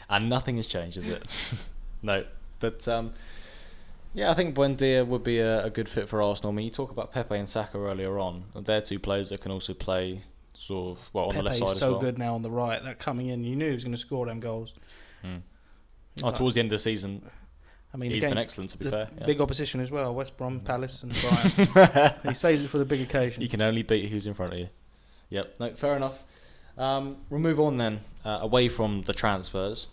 And nothing has changed, has it? No. But I think Buendia would be a good fit for Arsenal. I mean, you talk about Pepe and Saka earlier on. They're 2 players that can also play on the left side as well. Pepe's so good now on the right. That coming in, you knew he was going to score them goals. Towards the end of the season, I mean, he's been excellent, to be fair. Yeah. Big opposition as well. West Brom, Palace and Brighton. He saves it for the big occasion. You can only beat who's in front of you. Yep, no, fair enough. We'll move on then, away from the transfers,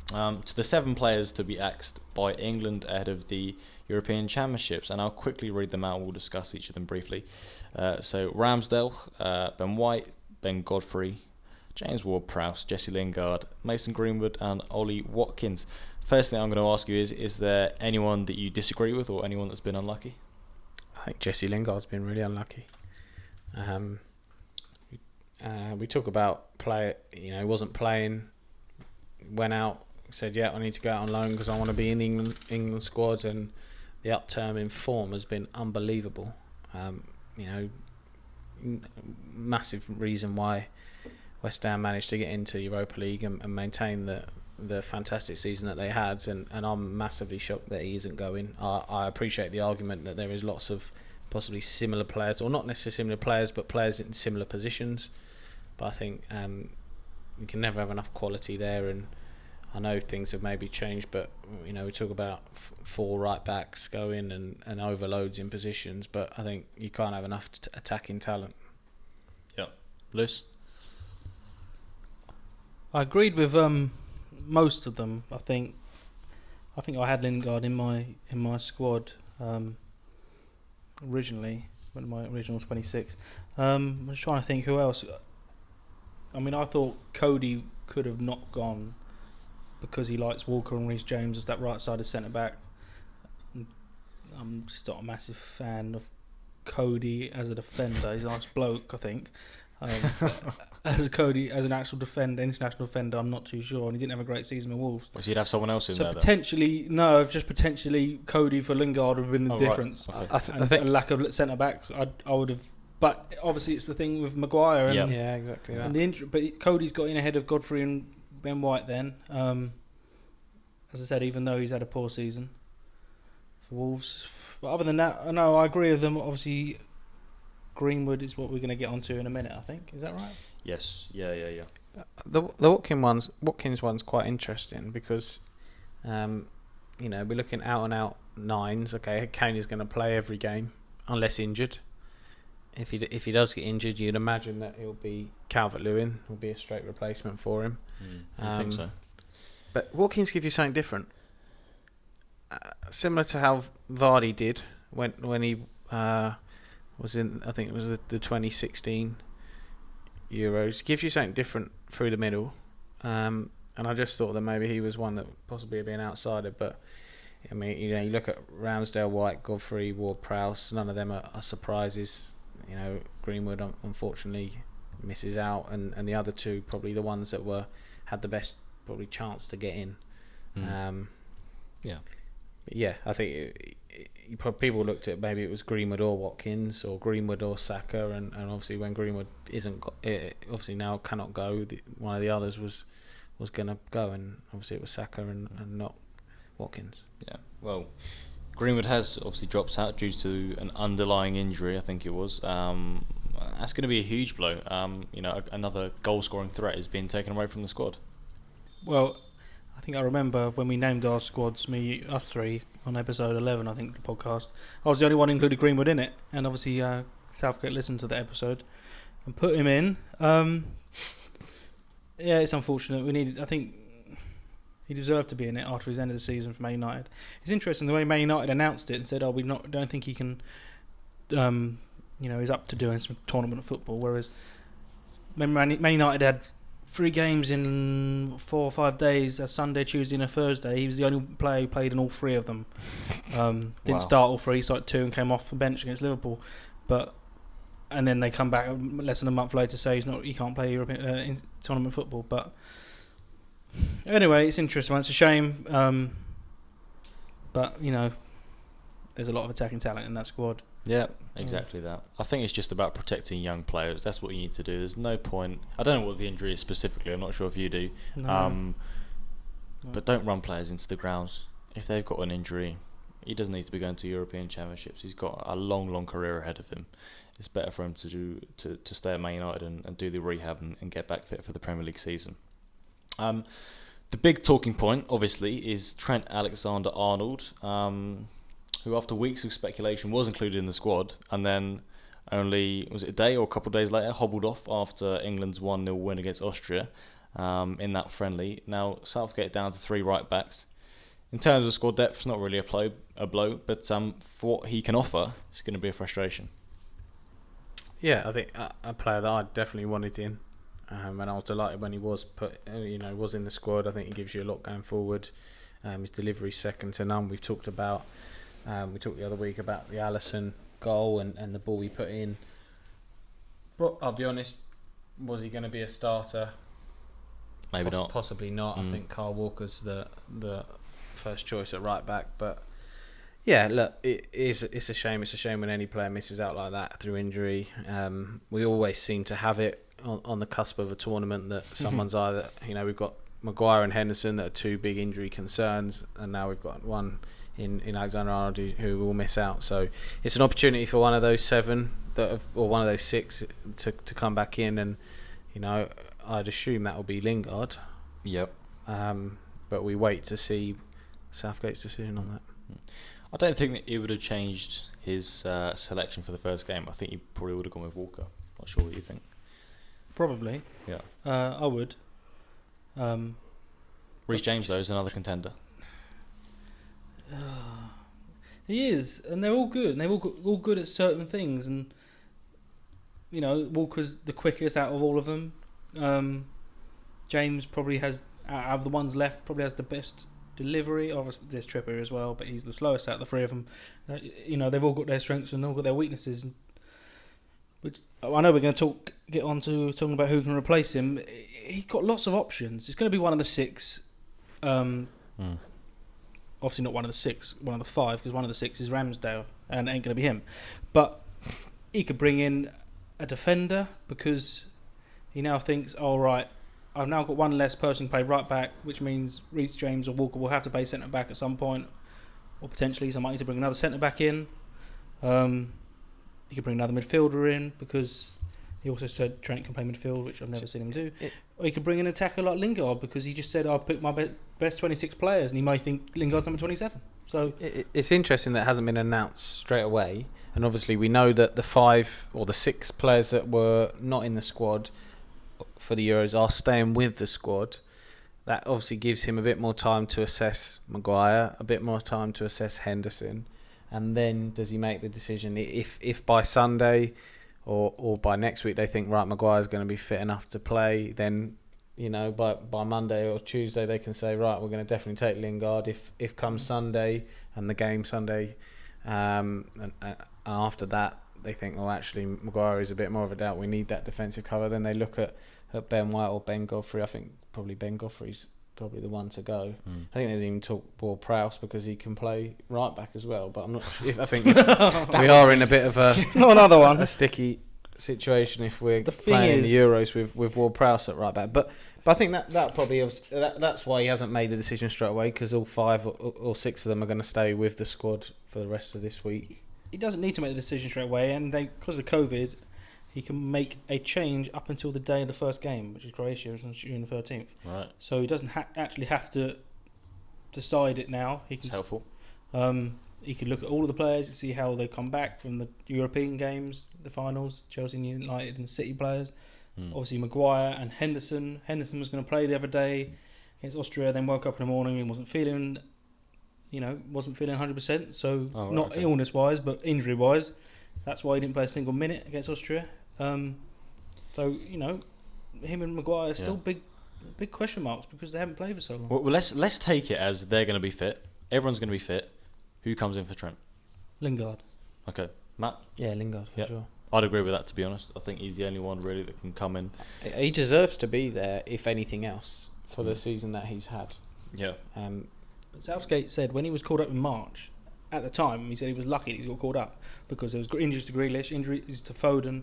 to the 7 players to be axed by England ahead of the European Championships, and I'll quickly read them out. We'll discuss each of them briefly. So Ramsdale, Ben White, Ben Godfrey, James Ward-Prowse, Jesse Lingard, Mason Greenwood and Ollie Watkins. First thing I'm going to ask you is there anyone that you disagree with or anyone that's been unlucky? I think Jesse Lingard's been really unlucky. We talk about play. He wasn't playing. Went out, said, "Yeah, I need to go out on loan because I want to be in England squad." And the upturn in form has been unbelievable. Massive reason why West Ham managed to get into Europa League and maintain the fantastic season that they had. And I'm massively shocked that he isn't going. I appreciate the argument that there is lots of possibly similar players, or not necessarily similar players, but players in similar positions. But I think you can never have enough quality there, and I know things have maybe changed, but we talk about 4 right backs going and overloads in positions, but I think you can't have enough attacking talent. Yeah, Lewis. I agreed with most of them. I think I had Lingard in my squad originally, when my original 26. I'm just trying to think who else. I mean, I thought Cody could have not gone because he likes Walker and Reece James as that right-sided centre-back. I'm just not a massive fan of Cody as a defender. He's a nice bloke, I think. As an actual defender, international defender, I'm not too sure. And he didn't have a great season with Wolves. Well, so you'd have someone else in there, potentially Cody for Lingard would have been the difference. Right. Okay. I think a lack of centre-backs, I would have... But obviously it's the thing with Maguire. And, yeah, exactly. And but Cody's got in ahead of Godfrey and Ben White then. As I said, even though he's had a poor season for Wolves. But other than that, no, I agree with them. Obviously, Greenwood is what we're going to get onto in a minute, I think. Is that right? Yes. Yeah. The Watkins one's quite interesting because, we're looking out and out 9s. Okay, Kane is going to play every game unless injured. If he does get injured, you'd imagine that it'll be Calvert-Lewin will be a straight replacement for him. I think so. But Watkins gives you something different, similar to how Vardy did when he was in. I think it was the 2016 Euros. Gives you something different through the middle, and I just thought that maybe he was one that possibly would be an outsider. But I mean, you look at Ramsdale, White, Godfrey, Ward-Prowse. None of them are surprises. Greenwood unfortunately misses out, and the other two probably the ones that had the best probably chance to get in. I think people looked at maybe it was Greenwood or Watkins or Greenwood or Saka, and obviously when Greenwood obviously now cannot go, one of the others was going to go, and obviously it was Saka and not Watkins. Yeah, well, Greenwood has obviously dropped out due to an underlying injury, I think it was. That's going to be a huge blow. Another goal-scoring threat is being taken away from the squad. Well, I think I remember when we named our squads, us three, on episode 11, I think, the podcast. I was the only one who included Greenwood in it, and obviously Southgate listened to the episode and put him in. It's unfortunate. I think he deserved to be in it after his end of the season for Man United. It's interesting the way Man United announced it and said, we don't think he can, he's up to doing some tournament football, whereas Man United had 3 games in 4 or 5 days, a Sunday, Tuesday and a Thursday. He was the only player who played in all 3 of them. Didn't start all 3, started 2 and came off the bench against Liverpool. And then they come back less than a month later to say he can't play European tournament football. But anyway, it's interesting. It's a shame. But, there's a lot of attacking talent in that squad. Yeah, exactly that. I think it's just about protecting young players. That's what you need to do. There's no point. I don't know what the injury is specifically. I'm not sure if you do. No. But don't run players into the grounds. If they've got an injury, he doesn't need to be going to European Championships. He's got a long career ahead of him. It's better for him to stay at Man United and do the rehab and get back fit for the Premier League season. The big talking point, obviously, is Trent Alexander-Arnold, who after weeks of speculation was included in the squad, and then only, was it a day or a couple of days later, hobbled off after England's 1-0 win against Austria in that friendly. Now, Southgate down to 3 right-backs. In terms of squad depth, it's not really a blow, but for what he can offer, it's going to be a frustration. Yeah, I think a player that I definitely wanted in, and I was delighted when he was was in the squad. I think he gives you a lot going forward. His delivery second to none. We talked the other week about the Alisson goal and the ball he put in. But I'll be honest, was he going to be a starter? Maybe not. Possibly not. I think Kyle Walker's the first choice at right back. But yeah, look, it's a shame. It's a shame when any player misses out like that through injury. We always seem to have it on the cusp of a tournament that someone's either, we've got Maguire and Henderson that are two big injury concerns, and now we've got one in Alexander-Arnold who will miss out. So it's an opportunity for one of those seven or one of those six to come back in, and I'd assume that will be Lingard. Yep. But we wait to see Southgate's decision on that. I don't think that he would have changed his selection for the first game. I think he probably would have gone with Walker. Not sure what you think. Probably. Yeah. I would. Reece James, though, is another contender. He is, and they're all good, and they're all good at certain things. And Walker's the quickest out of all of them. James probably has, out of the ones left, probably has the best delivery. Obviously, there's Trippier as well, but he's the slowest out of the three of them. They've all got their strengths and all got their weaknesses. Which I know we're going to get on to talking about who can replace him. He's got lots of options. It's going to be one of the six. Obviously not one of the six, one of the five, because one of the six is Ramsdale, and it ain't going to be him. But he could bring in a defender because he now thinks, all right, I've now got one less person to play right back, which means Reece James or Walker will have to play centre back at some point, or potentially so I might need to bring another centre back in. He could bring another midfielder in because he also said Trent can play midfield, which I've never seen him do. Or he could bring an attacker like Lingard because he just said I'll pick my best 26 players, and he might think Lingard's number 27. So it's interesting that it hasn't been announced straight away, and obviously we know that the 5 or the 6 players that were not in the squad for the Euros are staying with the squad. That obviously gives him a bit more time to assess Maguire, a bit more time to assess Henderson, and then does he make the decision if by Sunday or by next week they think right Maguire's going to be fit enough to play, then by Monday or Tuesday they can say right we're going to definitely take Lingard. If comes Sunday and the game Sunday and after that they think actually Maguire is a bit more of a doubt, we need that defensive cover, then they look at Ben White or Ben Godfrey. I think probably Ben Godfrey's probably the one to go. I think they didn't even talk Ward-Prowse because he can play right back as well, but I'm not sure. I think we are in a bit of a sticky situation if we're playing in the Euros with Ward-Prowse at right back. But I think that probably that's why he hasn't made the decision straight away, because all 5 or 6 of them are going to stay with the squad for the rest of this week. He doesn't need to make the decision straight away, and because of COVID, he can make a change up until the day of the first game, which is Croatia, on June the 13th. Right. So he doesn't actually have to decide it now. It's helpful. He could look at all of the players and see how they come back from the European games, the finals, Chelsea, United and City players. Obviously Maguire and Henderson. Henderson was going to play the other day against Austria, then woke up in the morning and wasn't feeling 100%. So illness-wise, but injury-wise. That's why he didn't play a single minute against Austria. Him and Maguire are still big question marks because they haven't played for so long. Well, let's take it as they're going to be fit. Everyone's going to be fit. Who comes in for Trent? Lingard. Okay, Matt. Yeah, Lingard for sure. I'd agree with that, to be honest. I think he's the only one really that can come in. He deserves to be there, if anything else, for the season that he's had. Yeah. Southgate said when he was called up in March, at the time, he said he was lucky that he got called up because there was injuries to Grealish, injuries to Foden,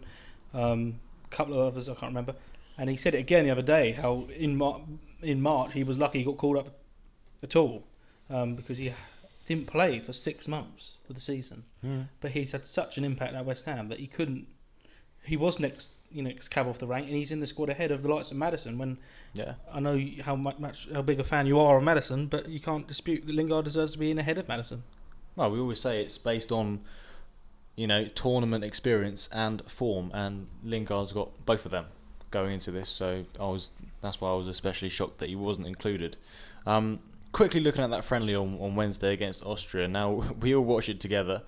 a couple of others I can't remember. And he said it again the other day, how in March he was lucky he got called up at all because he didn't play for 6 months of the season. But he's had such an impact at West Ham that he was next cab off the rank, and he's in the squad ahead of the likes of Maddison. When I know how big a fan you are of Maddison, but you can't dispute that Lingard deserves to be in ahead of Maddison. Well, we always say it's based on tournament experience and form, and Lingard's got both of them going into this, so that's why I was especially shocked that he wasn't included. Quickly looking at that friendly on Wednesday against Austria. Now, we all watched it together.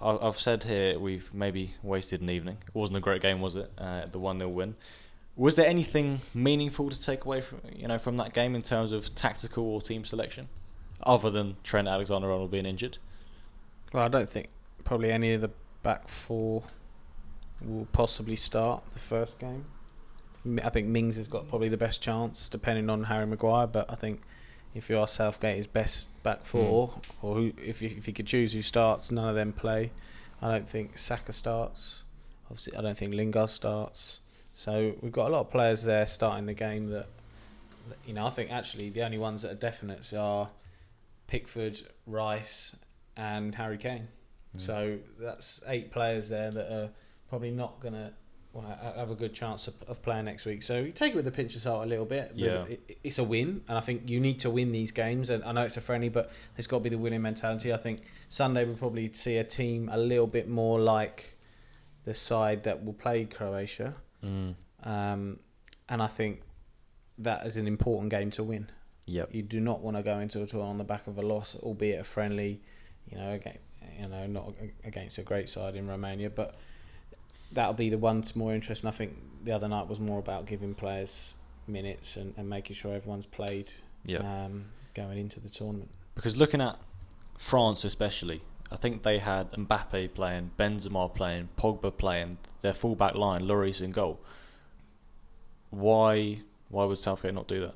I've said here we've maybe wasted an evening. It wasn't a great game, was it? The 1-0 win. Was there anything meaningful to take away from that game in terms of tactical or team selection? other than Trent Alexander-Arnold being injured. Well, I don't think probably any of the back four will possibly start the first game. I think Mings has got probably the best chance, depending on Harry Maguire. But I think if you ask Southgate his best back four, or who, if he could choose who starts, none of them play. I don't think Saka starts. Obviously, I don't think Lingard starts. So we've got a lot of players there starting the game that, I think actually the only ones that are definites are Pickford, Rice, and Harry Kane. So that's 8 players there that are probably not going to have a good chance of playing next week. So you take it with a pinch of salt a little bit. Yeah. It's a win, and I think you need to win these games. And I know it's a friendly, but there's got to be the winning mentality. I think Sunday we'll probably see a team a little bit more like the side that will play Croatia. And I think that is an important game to win. Yep. You do not want to go into a tour on the back of a loss, albeit a friendly, not against a great side in Romania, but that'll be the one that's more interesting. I think the other night was more about giving players minutes and making sure everyone's played going into the tournament. Because looking at France especially, I think they had Mbappe playing, Benzema playing, Pogba playing, their full-back line, Lloris in goal. Why would Southgate not do that?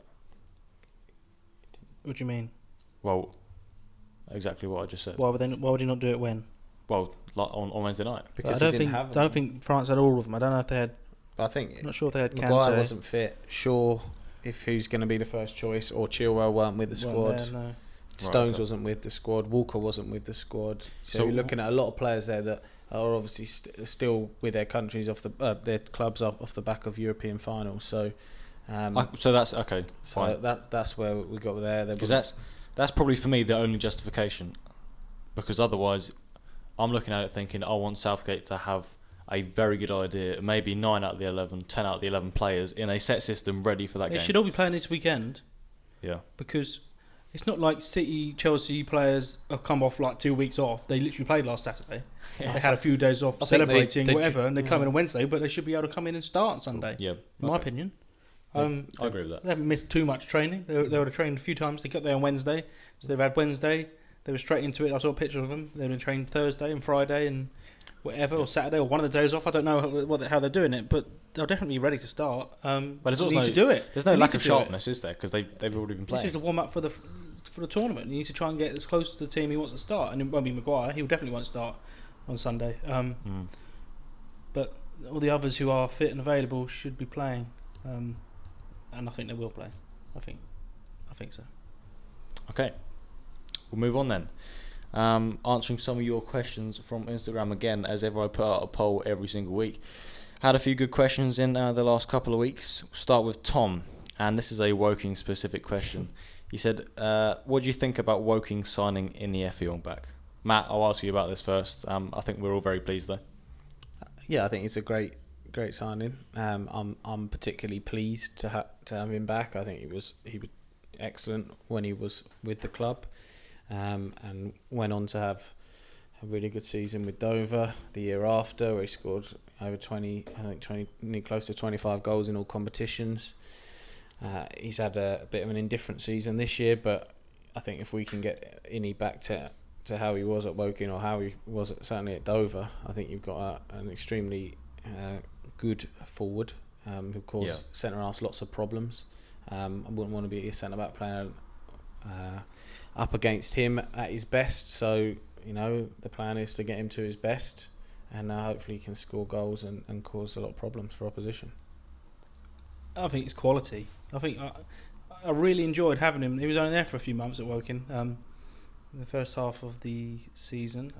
What do you mean? Well, exactly what I just said. Why would he not do it when? Well, like on Wednesday night. Because I don't think France had all of them. I don't know if they had. But I think I'm not sure if they had Maguire Kante. wasn't fit. Sure, if who's going to be the first choice, or Chilwell weren't with the squad. There, no. Stones wasn't with the squad. Walker wasn't with the squad. So you're looking at a lot of players there that are obviously still with their countries their clubs off the back of European finals. So, So that's okay. So that's where we got there. Because that's probably for me the only justification. Because otherwise, I'm looking at it thinking I want Southgate to have a very good idea, maybe 9 out of the 11, 10 out of the 11 players in a set system ready for that game. They should all be playing this weekend. Yeah. Because it's not like City, Chelsea players have come off like 2 weeks off. They literally played last Saturday. Yeah. They had a few days off I think celebrating, they whatever, and they come in on Wednesday, but they should be able to come in and start on Sunday. Yeah. In my opinion. I agree with that. They haven't missed too much training. They would have trained a few times. They got there on Wednesday, so they've had Wednesday. They were straight into it. I saw a picture of them. They've been trained Thursday and Friday and whatever, or Saturday, or one of the days off. I don't know how they're doing it, but they'll definitely be ready to start. But there's also need to do it. There's no lack of sharpness, is there? Because they've already been playing. This is a warm up for the tournament. You need to try and get as close to the team he wants to start, and it won't be Maguire. He definitely won't start on Sunday. But all the others who are fit and available should be playing, and I think they will play. I think so. Okay, we'll move on then. Answering some of your questions from Instagram again, as ever I put out a poll every single week. Had a few good questions in the last couple of weeks. We'll start with Tom, and this is a Woking specific question. He said, what do you think about Woking signing in the Effiong back? Matt, I'll ask you about this first. I think we're all very pleased though. Yeah, I think it's a great signing. I'm particularly pleased to have him back. I think he was excellent when he was with the club, and went on to have a really good season with Dover the year after, where he scored over 20, close to 25 goals in all competitions. He's had a bit of an indifferent season this year, but I think if we can get Innie back to how he was at Woking, or how he was certainly at Dover, I think you've got an extremely good forward who caused centre halves lots of problems. I wouldn't want to be a centre back player up against him at his best. So the plan is to get him to his best, and hopefully he can score goals and cause a lot of problems for opposition. I think it's quality. I think I really enjoyed having him. He was only there for a few months at Woking, in the first half of the season.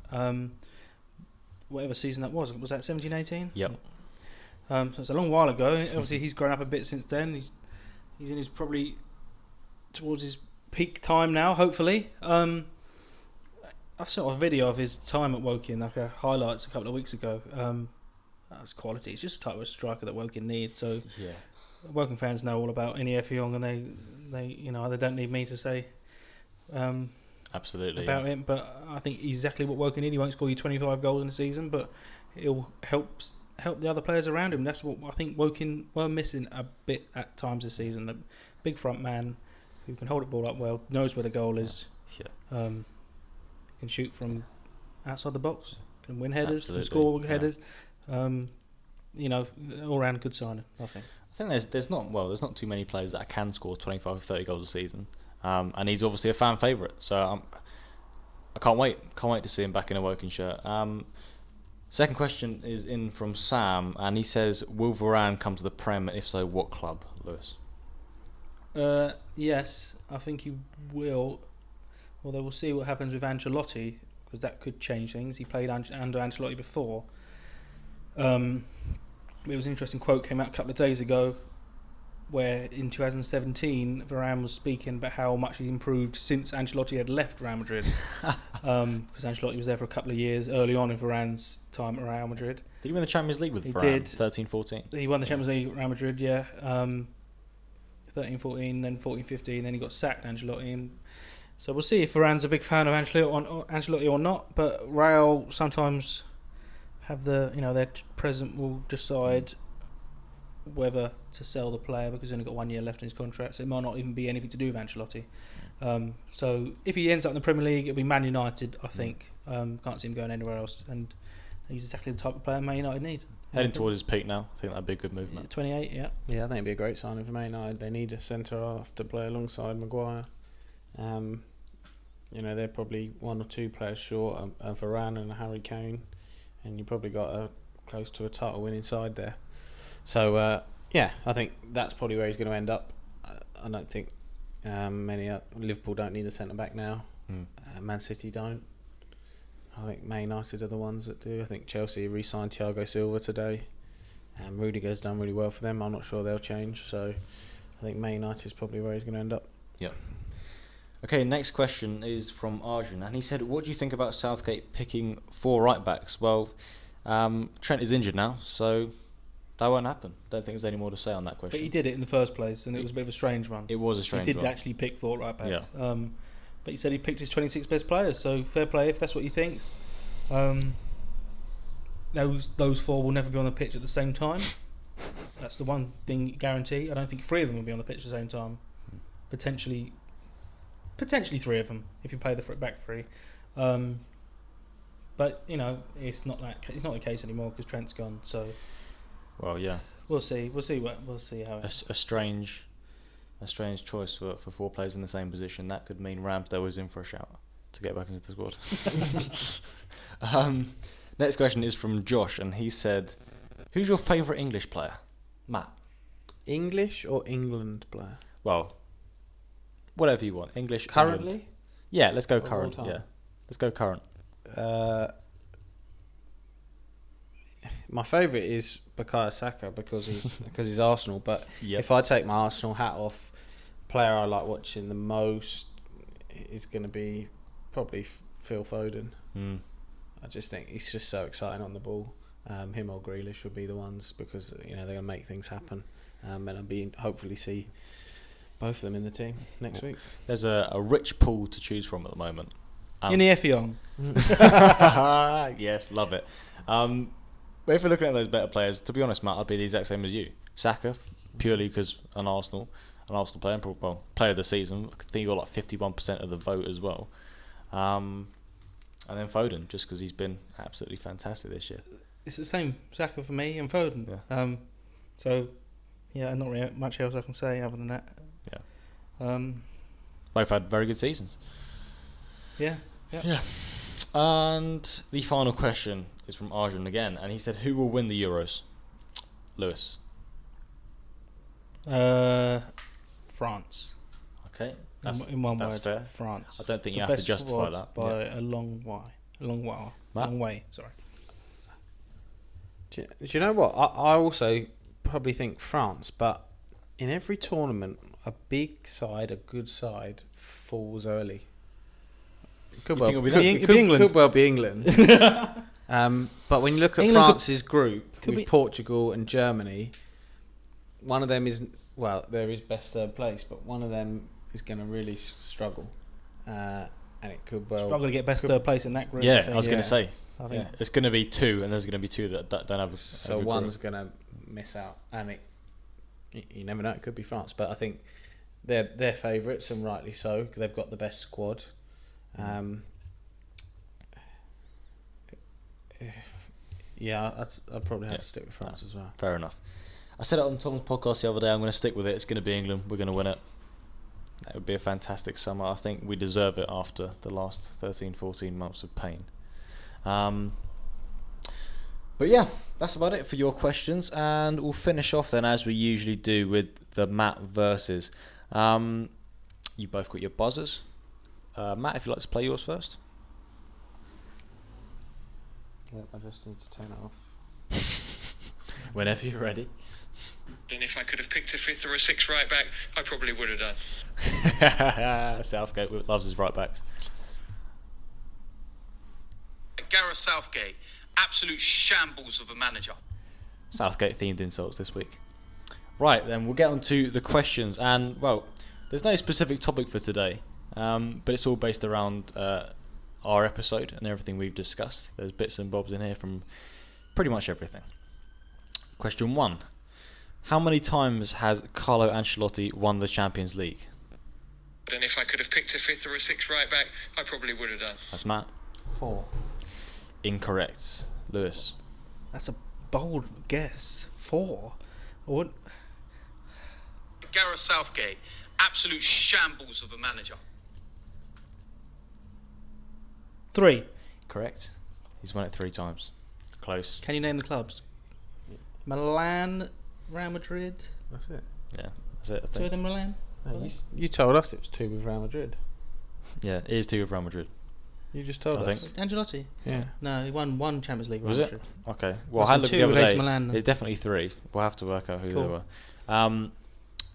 Whatever season that was that 17-18? Yep. So it's a long while ago. Obviously, he's grown up a bit since then. He's in his probably towards his peak time now. Hopefully, I saw a video of his time at Woking, like highlights a couple of weeks ago. That's quality. It's just the type of striker that Woking needs. So yeah, Woking fans know all about Innie Effiong, and they don't need me to say absolutely about him. But I think exactly what Woking need. He won't score you 25 goals in a season, but he'll help the other players around him. That's what I think Woking were missing a bit at times this season. The big front man who can hold the ball up well, knows where the goal is, Yeah. Can shoot from outside the box. Can win headers. Absolutely, Can score yeah. headers. All round good signing, I think. I think there's not too many players that can score 25 or 30 goals a season, and he's obviously a fan favourite. So I can't wait to see him back in a Woking shirt. Second question is in from Sam, and he says, will Varane come to the Prem? If so, what club, Lewis? Yes, I think he will. Although we'll see what happens with Ancelotti, because that could change things. He played under Ancelotti before. It was an interesting quote came out a couple of days ago, where in 2017 Varane was speaking about how much he improved since Ancelotti had left Real Madrid, because Ancelotti was there for a couple of years early on in Varane's time at Real Madrid. Did he win the Champions League with He Varane? did. 13-14. He won the Champions League at Real Madrid, yeah. 13-14, then 14-15, then he got sacked, Ancelotti. And so we'll see if Varane's a big fan of Ancelotti or not. But Real sometimes have their president will decide whether to sell the player because he's only got 1 year left in his contract, so it might not even be anything to do with Ancelotti. So if he ends up in the Premier League, it'll be Man United, I think. Can't see him going anywhere else, and he's exactly the type of player Man United need. Heading towards his peak now. I think that'd be a good move, man. 28, yeah. Yeah, I think it'd be a great signing for Man United. They need a centre half to play alongside Maguire. They're probably one or two players short of Varane and Harry Kane, and you probably got close to a title winning side there. So I think that's probably where he's going to end up. I don't think Liverpool don't need a centre back now. Man City don't. I think Man United are the ones that do. I think Chelsea re-signed Thiago Silva today, and Rudiger's done really well for them. I'm not sure they'll change. So I think Man United is probably where he's going to end up. Yeah. Okay, next question is from Arjun, and he said, what do you think about Southgate picking 4 right backs? Well, Trent is injured now, so that won't happen. Don't think there's any more to say on that question. But he did it in the first place, and it was a bit of a strange one. It was a strange one. He did actually pick 4 right backs. Yeah. But he said he picked his 26 best players, so fair play if that's what he thinks. Those 4 will never be on the pitch at the same time. That's the one thing guarantee. I don't think 3 of them will be on the pitch at the same time. Potentially 3 of them if you play the back 3. But it's not the case anymore because Trent's gone. So, well, yeah, we'll see how a strange choice for 4 players in the same position. That could mean Ramsdale is in for a shout to get back into the squad. Next question is from Josh, and he said, who's your favourite English player? Matt. English or England player? Well, whatever you want. English. Currently? England. Yeah, let's go Of all current. time? Yeah, let's go current. My favourite is Bukayo Saka because he's Arsenal. But Yep. if I take my Arsenal hat off, player I like watching the most is going to be probably Phil Foden. I just think he's just so exciting on the ball. Him or Grealish would be the ones because they're going to make things happen, and I'll hopefully see both of them in the team next week. There's a rich pool to choose from at the moment. in the Effiong. Yes, love it. But if we're looking at those better players, to be honest, Matt, I'd be the exact same as you. Saka, purely because an Arsenal player, player of the season. I think he got like 51% of the vote as well. And then Foden, just because he's been absolutely fantastic this year. It's the same Saka for me and Foden. Yeah. So, yeah, not really much else I can say other than that. Yeah. Both had very good seasons. Yeah. And the final question is from Arjun again, and he said, who will win the Euros? Lewis. France. Okay. In one that's word, fair. France. I don't think The you have to best justify squad that. by a long way. Sorry. Do you know what? I also probably think France, but in every tournament, a big side, a good side, falls early. Could well be England. But when you look at France's group with Portugal and Germany, one of them is best third place, but one of them is going to really struggle, and it could struggle to get best third place in that group. Yeah, I was going to say. I think it's going to be 2, and there's going to be 2 that don't have. So one's going to miss out, and you never know. It could be France, but I think they're favourites, and rightly so, because they've got the best squad. Yeah, I'd probably have to stick with France as well. Fair enough. I said it on Tom's podcast the other day. I'm going to stick with it. It's going to be England. We're going to win it. That would be a fantastic summer. I think we deserve it after the last 13, 14 months of pain. But yeah, that's about it for your questions. And we'll finish off then, as we usually do, with the Matt versus. You both got your buzzers. Matt, if you'd like to play yours first. Yep, I just need to turn it off. Whenever you're ready. And if I could have picked a fifth or a sixth right back, I probably would have done. Southgate loves his right backs. Gareth Southgate, absolute shambles of a manager. Southgate themed insults this week. Right, then we'll get on to the questions. And, well, there's no specific topic for today, but it's all based around our episode and everything we've discussed. There's bits and bobs in here from pretty much everything. Question 1. How many times has Carlo Ancelotti won the Champions League? And if I could have picked a fifth or a sixth right back, I probably would have done. That's Matt. 4. Incorrect. Lewis. That's a bold guess. 4. I wouldn't. Gareth Southgate, absolute shambles of a manager. 3. Correct. He's won it 3 times. Close. Can you name the clubs? Milan, Real Madrid. That's it. Yeah, that's it, I 2 of think. them Milan. No, you told us it was 2 with Real Madrid. Yeah, it is 2 with Real Madrid. You just told I us. think. Ancelotti. Yeah. No, he won 1 Champions League. Was Real it? Madrid. Okay. Well, Must I had be a look 2 the other with AC day. Milan. There's definitely 3. We'll have to work out who Cool. they were.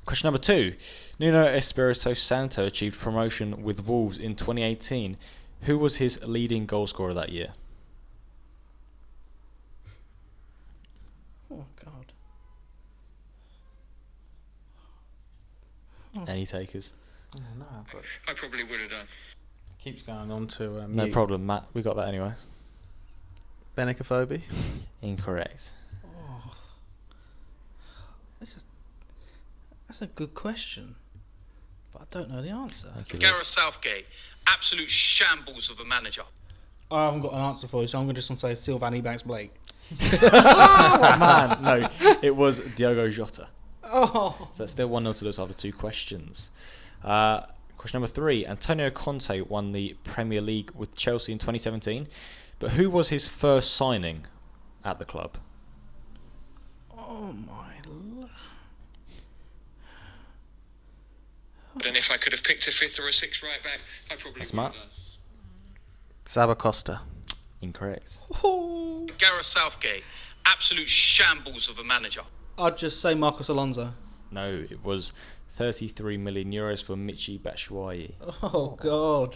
Question number 2. Nuno Espirito Santo achieved promotion with Wolves in 2018. Who was his leading goal scorer that year? Oh God. Any takers? Oh, no, but I probably would have done. keeps going on to No problem, Matt. We got that anyway. Benicophobe. Incorrect. Oh. That's a good question, but I don't know the answer. Thank you, Gareth Lewis. Southgate, absolute shambles of a manager. I haven't got an answer for you, so I'm going to just say Sylvan Ebanks Blake. Oh, man. No, it was Diogo Jota. Oh. So that's still 1-0 to Lewis after 2 questions. Question number 3. Antonio Conte won the Premier League with Chelsea in 2017, but who was his first signing at the club? Oh my lord. And if I could have picked a fifth or a sixth right back, I probably That's would have Matt. done. Sabacosta. Incorrect. Oh. Gareth Southgate, absolute shambles of a manager. I'd just say Marcos Alonso. No, it was 33 million euros for Michy Batshuayi. Oh God.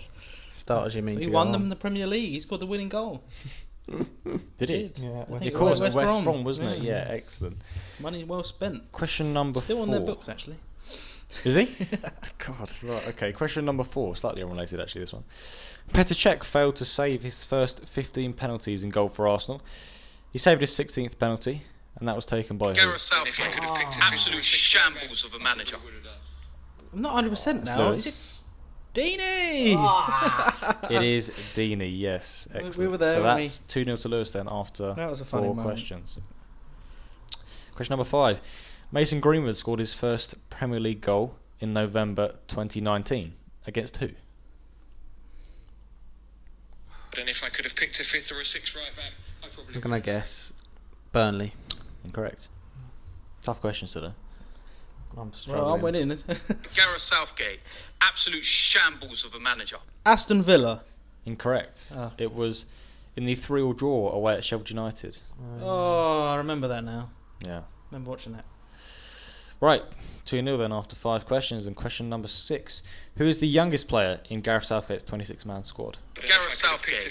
Starters, you mean? He to won go them on. in the Premier League. He scored the winning goal. Did he? Did. Yeah, I West think Of course, West West Brom. Brom, wasn't it? Yeah. Yeah, excellent. Money well spent. Question number 4. Still on their books actually. Is he? God, right, okay. Question number 4, slightly unrelated actually, this one. Petr Cech failed to save his first 15 penalties in goal for Arsenal. He saved his 16th penalty, and that was taken by who? Gareth Southgate, if I could have picked a absolute shambles of a manager. I'm not 100% now. Lewis. Is it Deeney? It is Deeney, yes. We Excellent. were there, so weren't that's 2-0 to Lewis then after That was a funny 4 moment. questions. Question number 5. Mason Greenwood scored his first Premier League goal in November 2019. Against who? And if I could have picked a fifth or a sixth right back, I probably I'm gonna guess Burnley. Incorrect. Tough questions today. I'm struggling. Well, I went in. Gareth Southgate, absolute shambles of a manager. Aston Villa. Incorrect. Ah. It was in the 3-3 draw away at Sheffield United. Oh, I remember that now. Yeah. Remember watching that. Right, 2-0 then after 5 questions. And question number 6. Who is the youngest player in Gareth Southgate's 26-man squad? Gareth Southgate,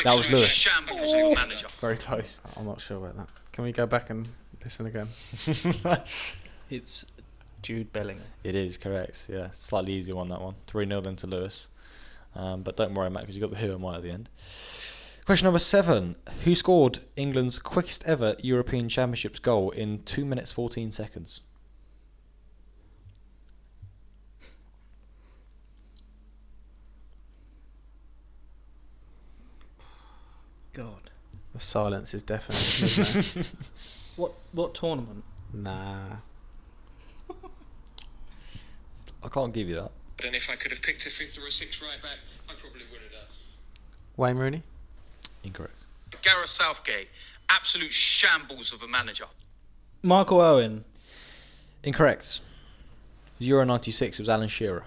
That was Lewis. shambles of a manager. Very close. I'm not sure about that. Can we go back and listen again? It's Jude Bellingham. It is correct, yeah. Slightly easier one, that one. 3-0 then to Lewis. But don't worry, Matt, because you got the who and why at the end. Question number 7. Who scored England's quickest ever European Championships goal in 2 minutes 14 seconds? The silence is definitely isn't it? What tournament? Nah. I can't give you that. And if I could have picked a fifth or a sixth right back, I probably would have done. Wayne Rooney? Incorrect. Gareth Southgate, absolute shambles of a manager. Michael Owen. Incorrect. Euro 96, it was Alan Shearer.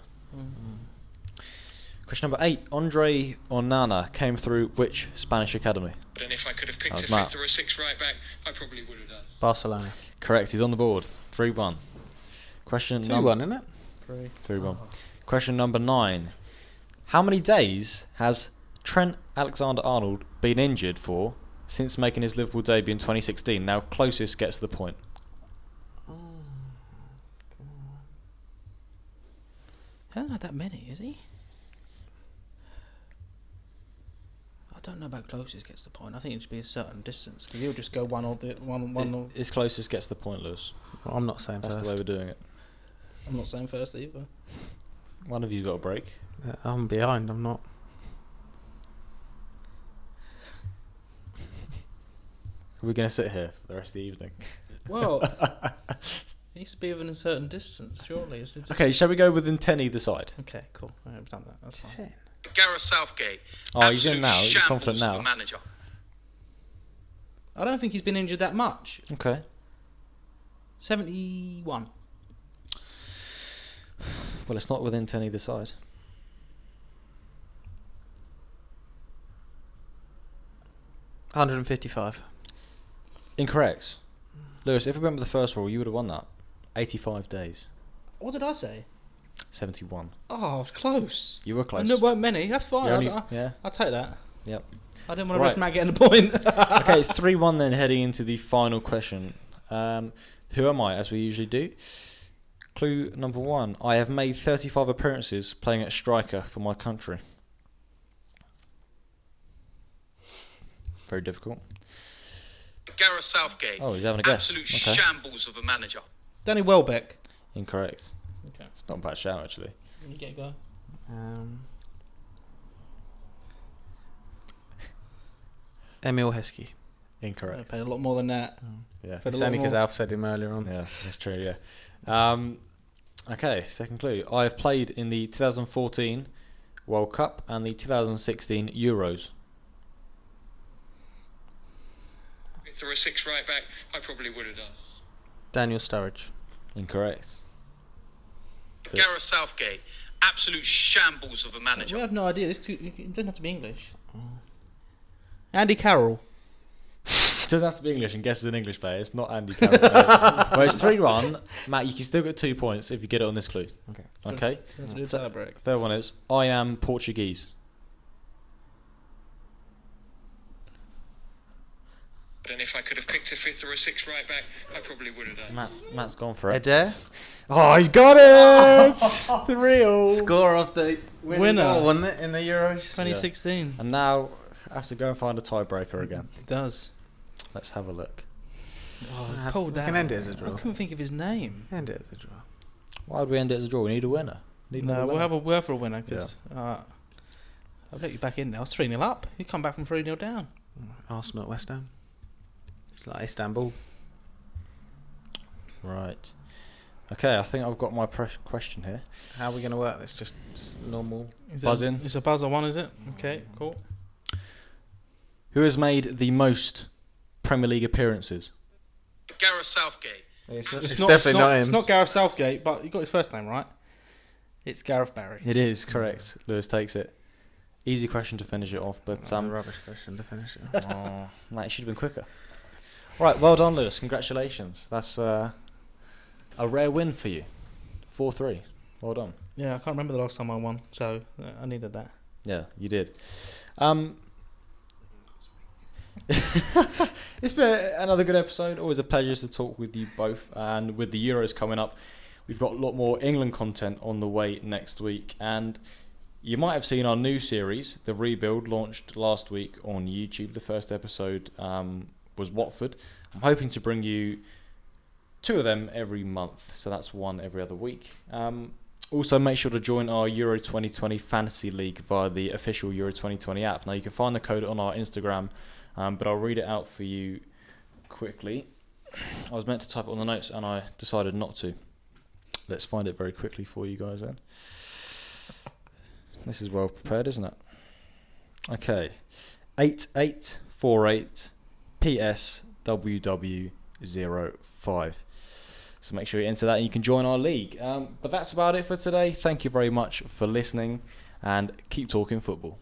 Question number 8. Andre Onana came through which Spanish academy? And if I could have That picked was a Matt. fifth or a sixth right back, I probably would have done. Barcelona. Correct, he's on the board. 3-1. Question 2-1, isn't it? 3-1. Question number 9. How many days has Trent Alexander-Arnold been injured for since making his Liverpool debut in 2016? Now, closest gets the point. He hasn't had that many, is he? I don't know about closest gets the point. I think it should be a certain distance because he'll just go one or. His closest gets the point, Lewis. Well, I'm not saying That's first. the way we're doing it. I'm not saying first either. One of you's got a break. I'm behind, I'm not. We're going to sit here for the rest of the evening. Well, it needs to be within a certain distance, surely. Is it just... Okay, shall we go within 10 either side? Okay, cool. Right, we've done that. That's fine. Gareth Southgate, Oh, he's in absolute now. You're confident shambles now. of a manager. I don't think he's been injured that much. Okay. 71. Well, it's not within 10 either side. $155. Incorrect. Lewis, if we went with the first rule, you would have won that. 85 days. What did I say? 71. Oh, I was close. You were close. And there weren't many. That's fine. You're only- I'll yeah. take that. Yep. I didn't want to Right. risk Matt getting the point. Okay, it's 3-1 then, heading into the final question. Who am I, as we usually do? Clue number 1. I have made 35 appearances playing at striker for my country. Very difficult. Gareth Southgate, Oh, he's having a guess. absolute Okay. shambles of a manager. Danny Welbeck. Incorrect. Okay. It's not a bad shout, actually. You get a go. Emil Heskey. I Incorrect. paid a lot more than that. Yeah. Paid a It's lot only because more. Alf said him earlier on. Yeah, that's true, yeah. Okay, second clue. I have played in the 2014 World Cup and the 2016 Euros. Fifth or a sixth right back, I probably would have done. Daniel Sturridge. Incorrect. Gareth Southgate, absolute shambles of a We manager. have no idea. It doesn't have to be English. Andy Carroll. It doesn't have to be English and guess as an English player. It's not Andy Carroll. Well, it's 3-1. Matt, you can still get 2 points if you get it on this clue. Okay. Let's do So- tie break. Third one is, I am Portuguese. And if I could have picked a fifth or a sixth right back, I probably would have done. Matt's gone for it. Adair. Oh, he's got it! 3-all. Score of the Winner. goal, wasn't it, in the Euros? 2016. And now I have to go and find a tiebreaker again. It does. Let's have a look. Oh, We it's pulled can that. end it as a I draw. couldn't think of his name. End it as a draw. Why would we end it as a draw? We need a winner. No, we'll have a word for a winner because I'll let you back in now. I was 3-0 up. You come back from 3-0 down. Arsenal at West Ham. It's like Istanbul. Right. Okay, I think I've got my question here. How are we going to work this? Just normal. Buzz in. It's a buzzer one, is it? Okay, cool. Who has made the most Premier League appearances? Gareth Southgate, It's, Definitely not him. It's not Gareth Southgate, but you got his first name right. It's Gareth Barry. It is correct. Lewis takes it. Easy question to finish it off, but That's a rubbish question to finish it. oh, mate, it should have been quicker. Right, well done, Lewis. Congratulations. That's a rare win for you. 4-3. Well done. Yeah, I can't remember the last time I won, so I needed that. Yeah, you did. It's been another good episode. Always a pleasure to talk with you both. And with the Euros coming up, we've got a lot more England content on the way next week. And you might have seen our new series, The Rebuild, launched last week on YouTube. The first episode was Watford. I'm hoping to bring you 2 of them every month. So that's 1 every other week. Also, make sure to join our Euro 2020 Fantasy League via the official Euro 2020 app. Now, you can find the code on our Instagram but I'll read it out for you quickly. I was meant to type it on the notes and I decided not to. Let's find it very quickly for you guys then. This is well prepared, isn't it? Okay. 8848 PSWW05. So make sure you enter that and you can join our league. But that's about it for today. Thank you very much for listening and keep talking football.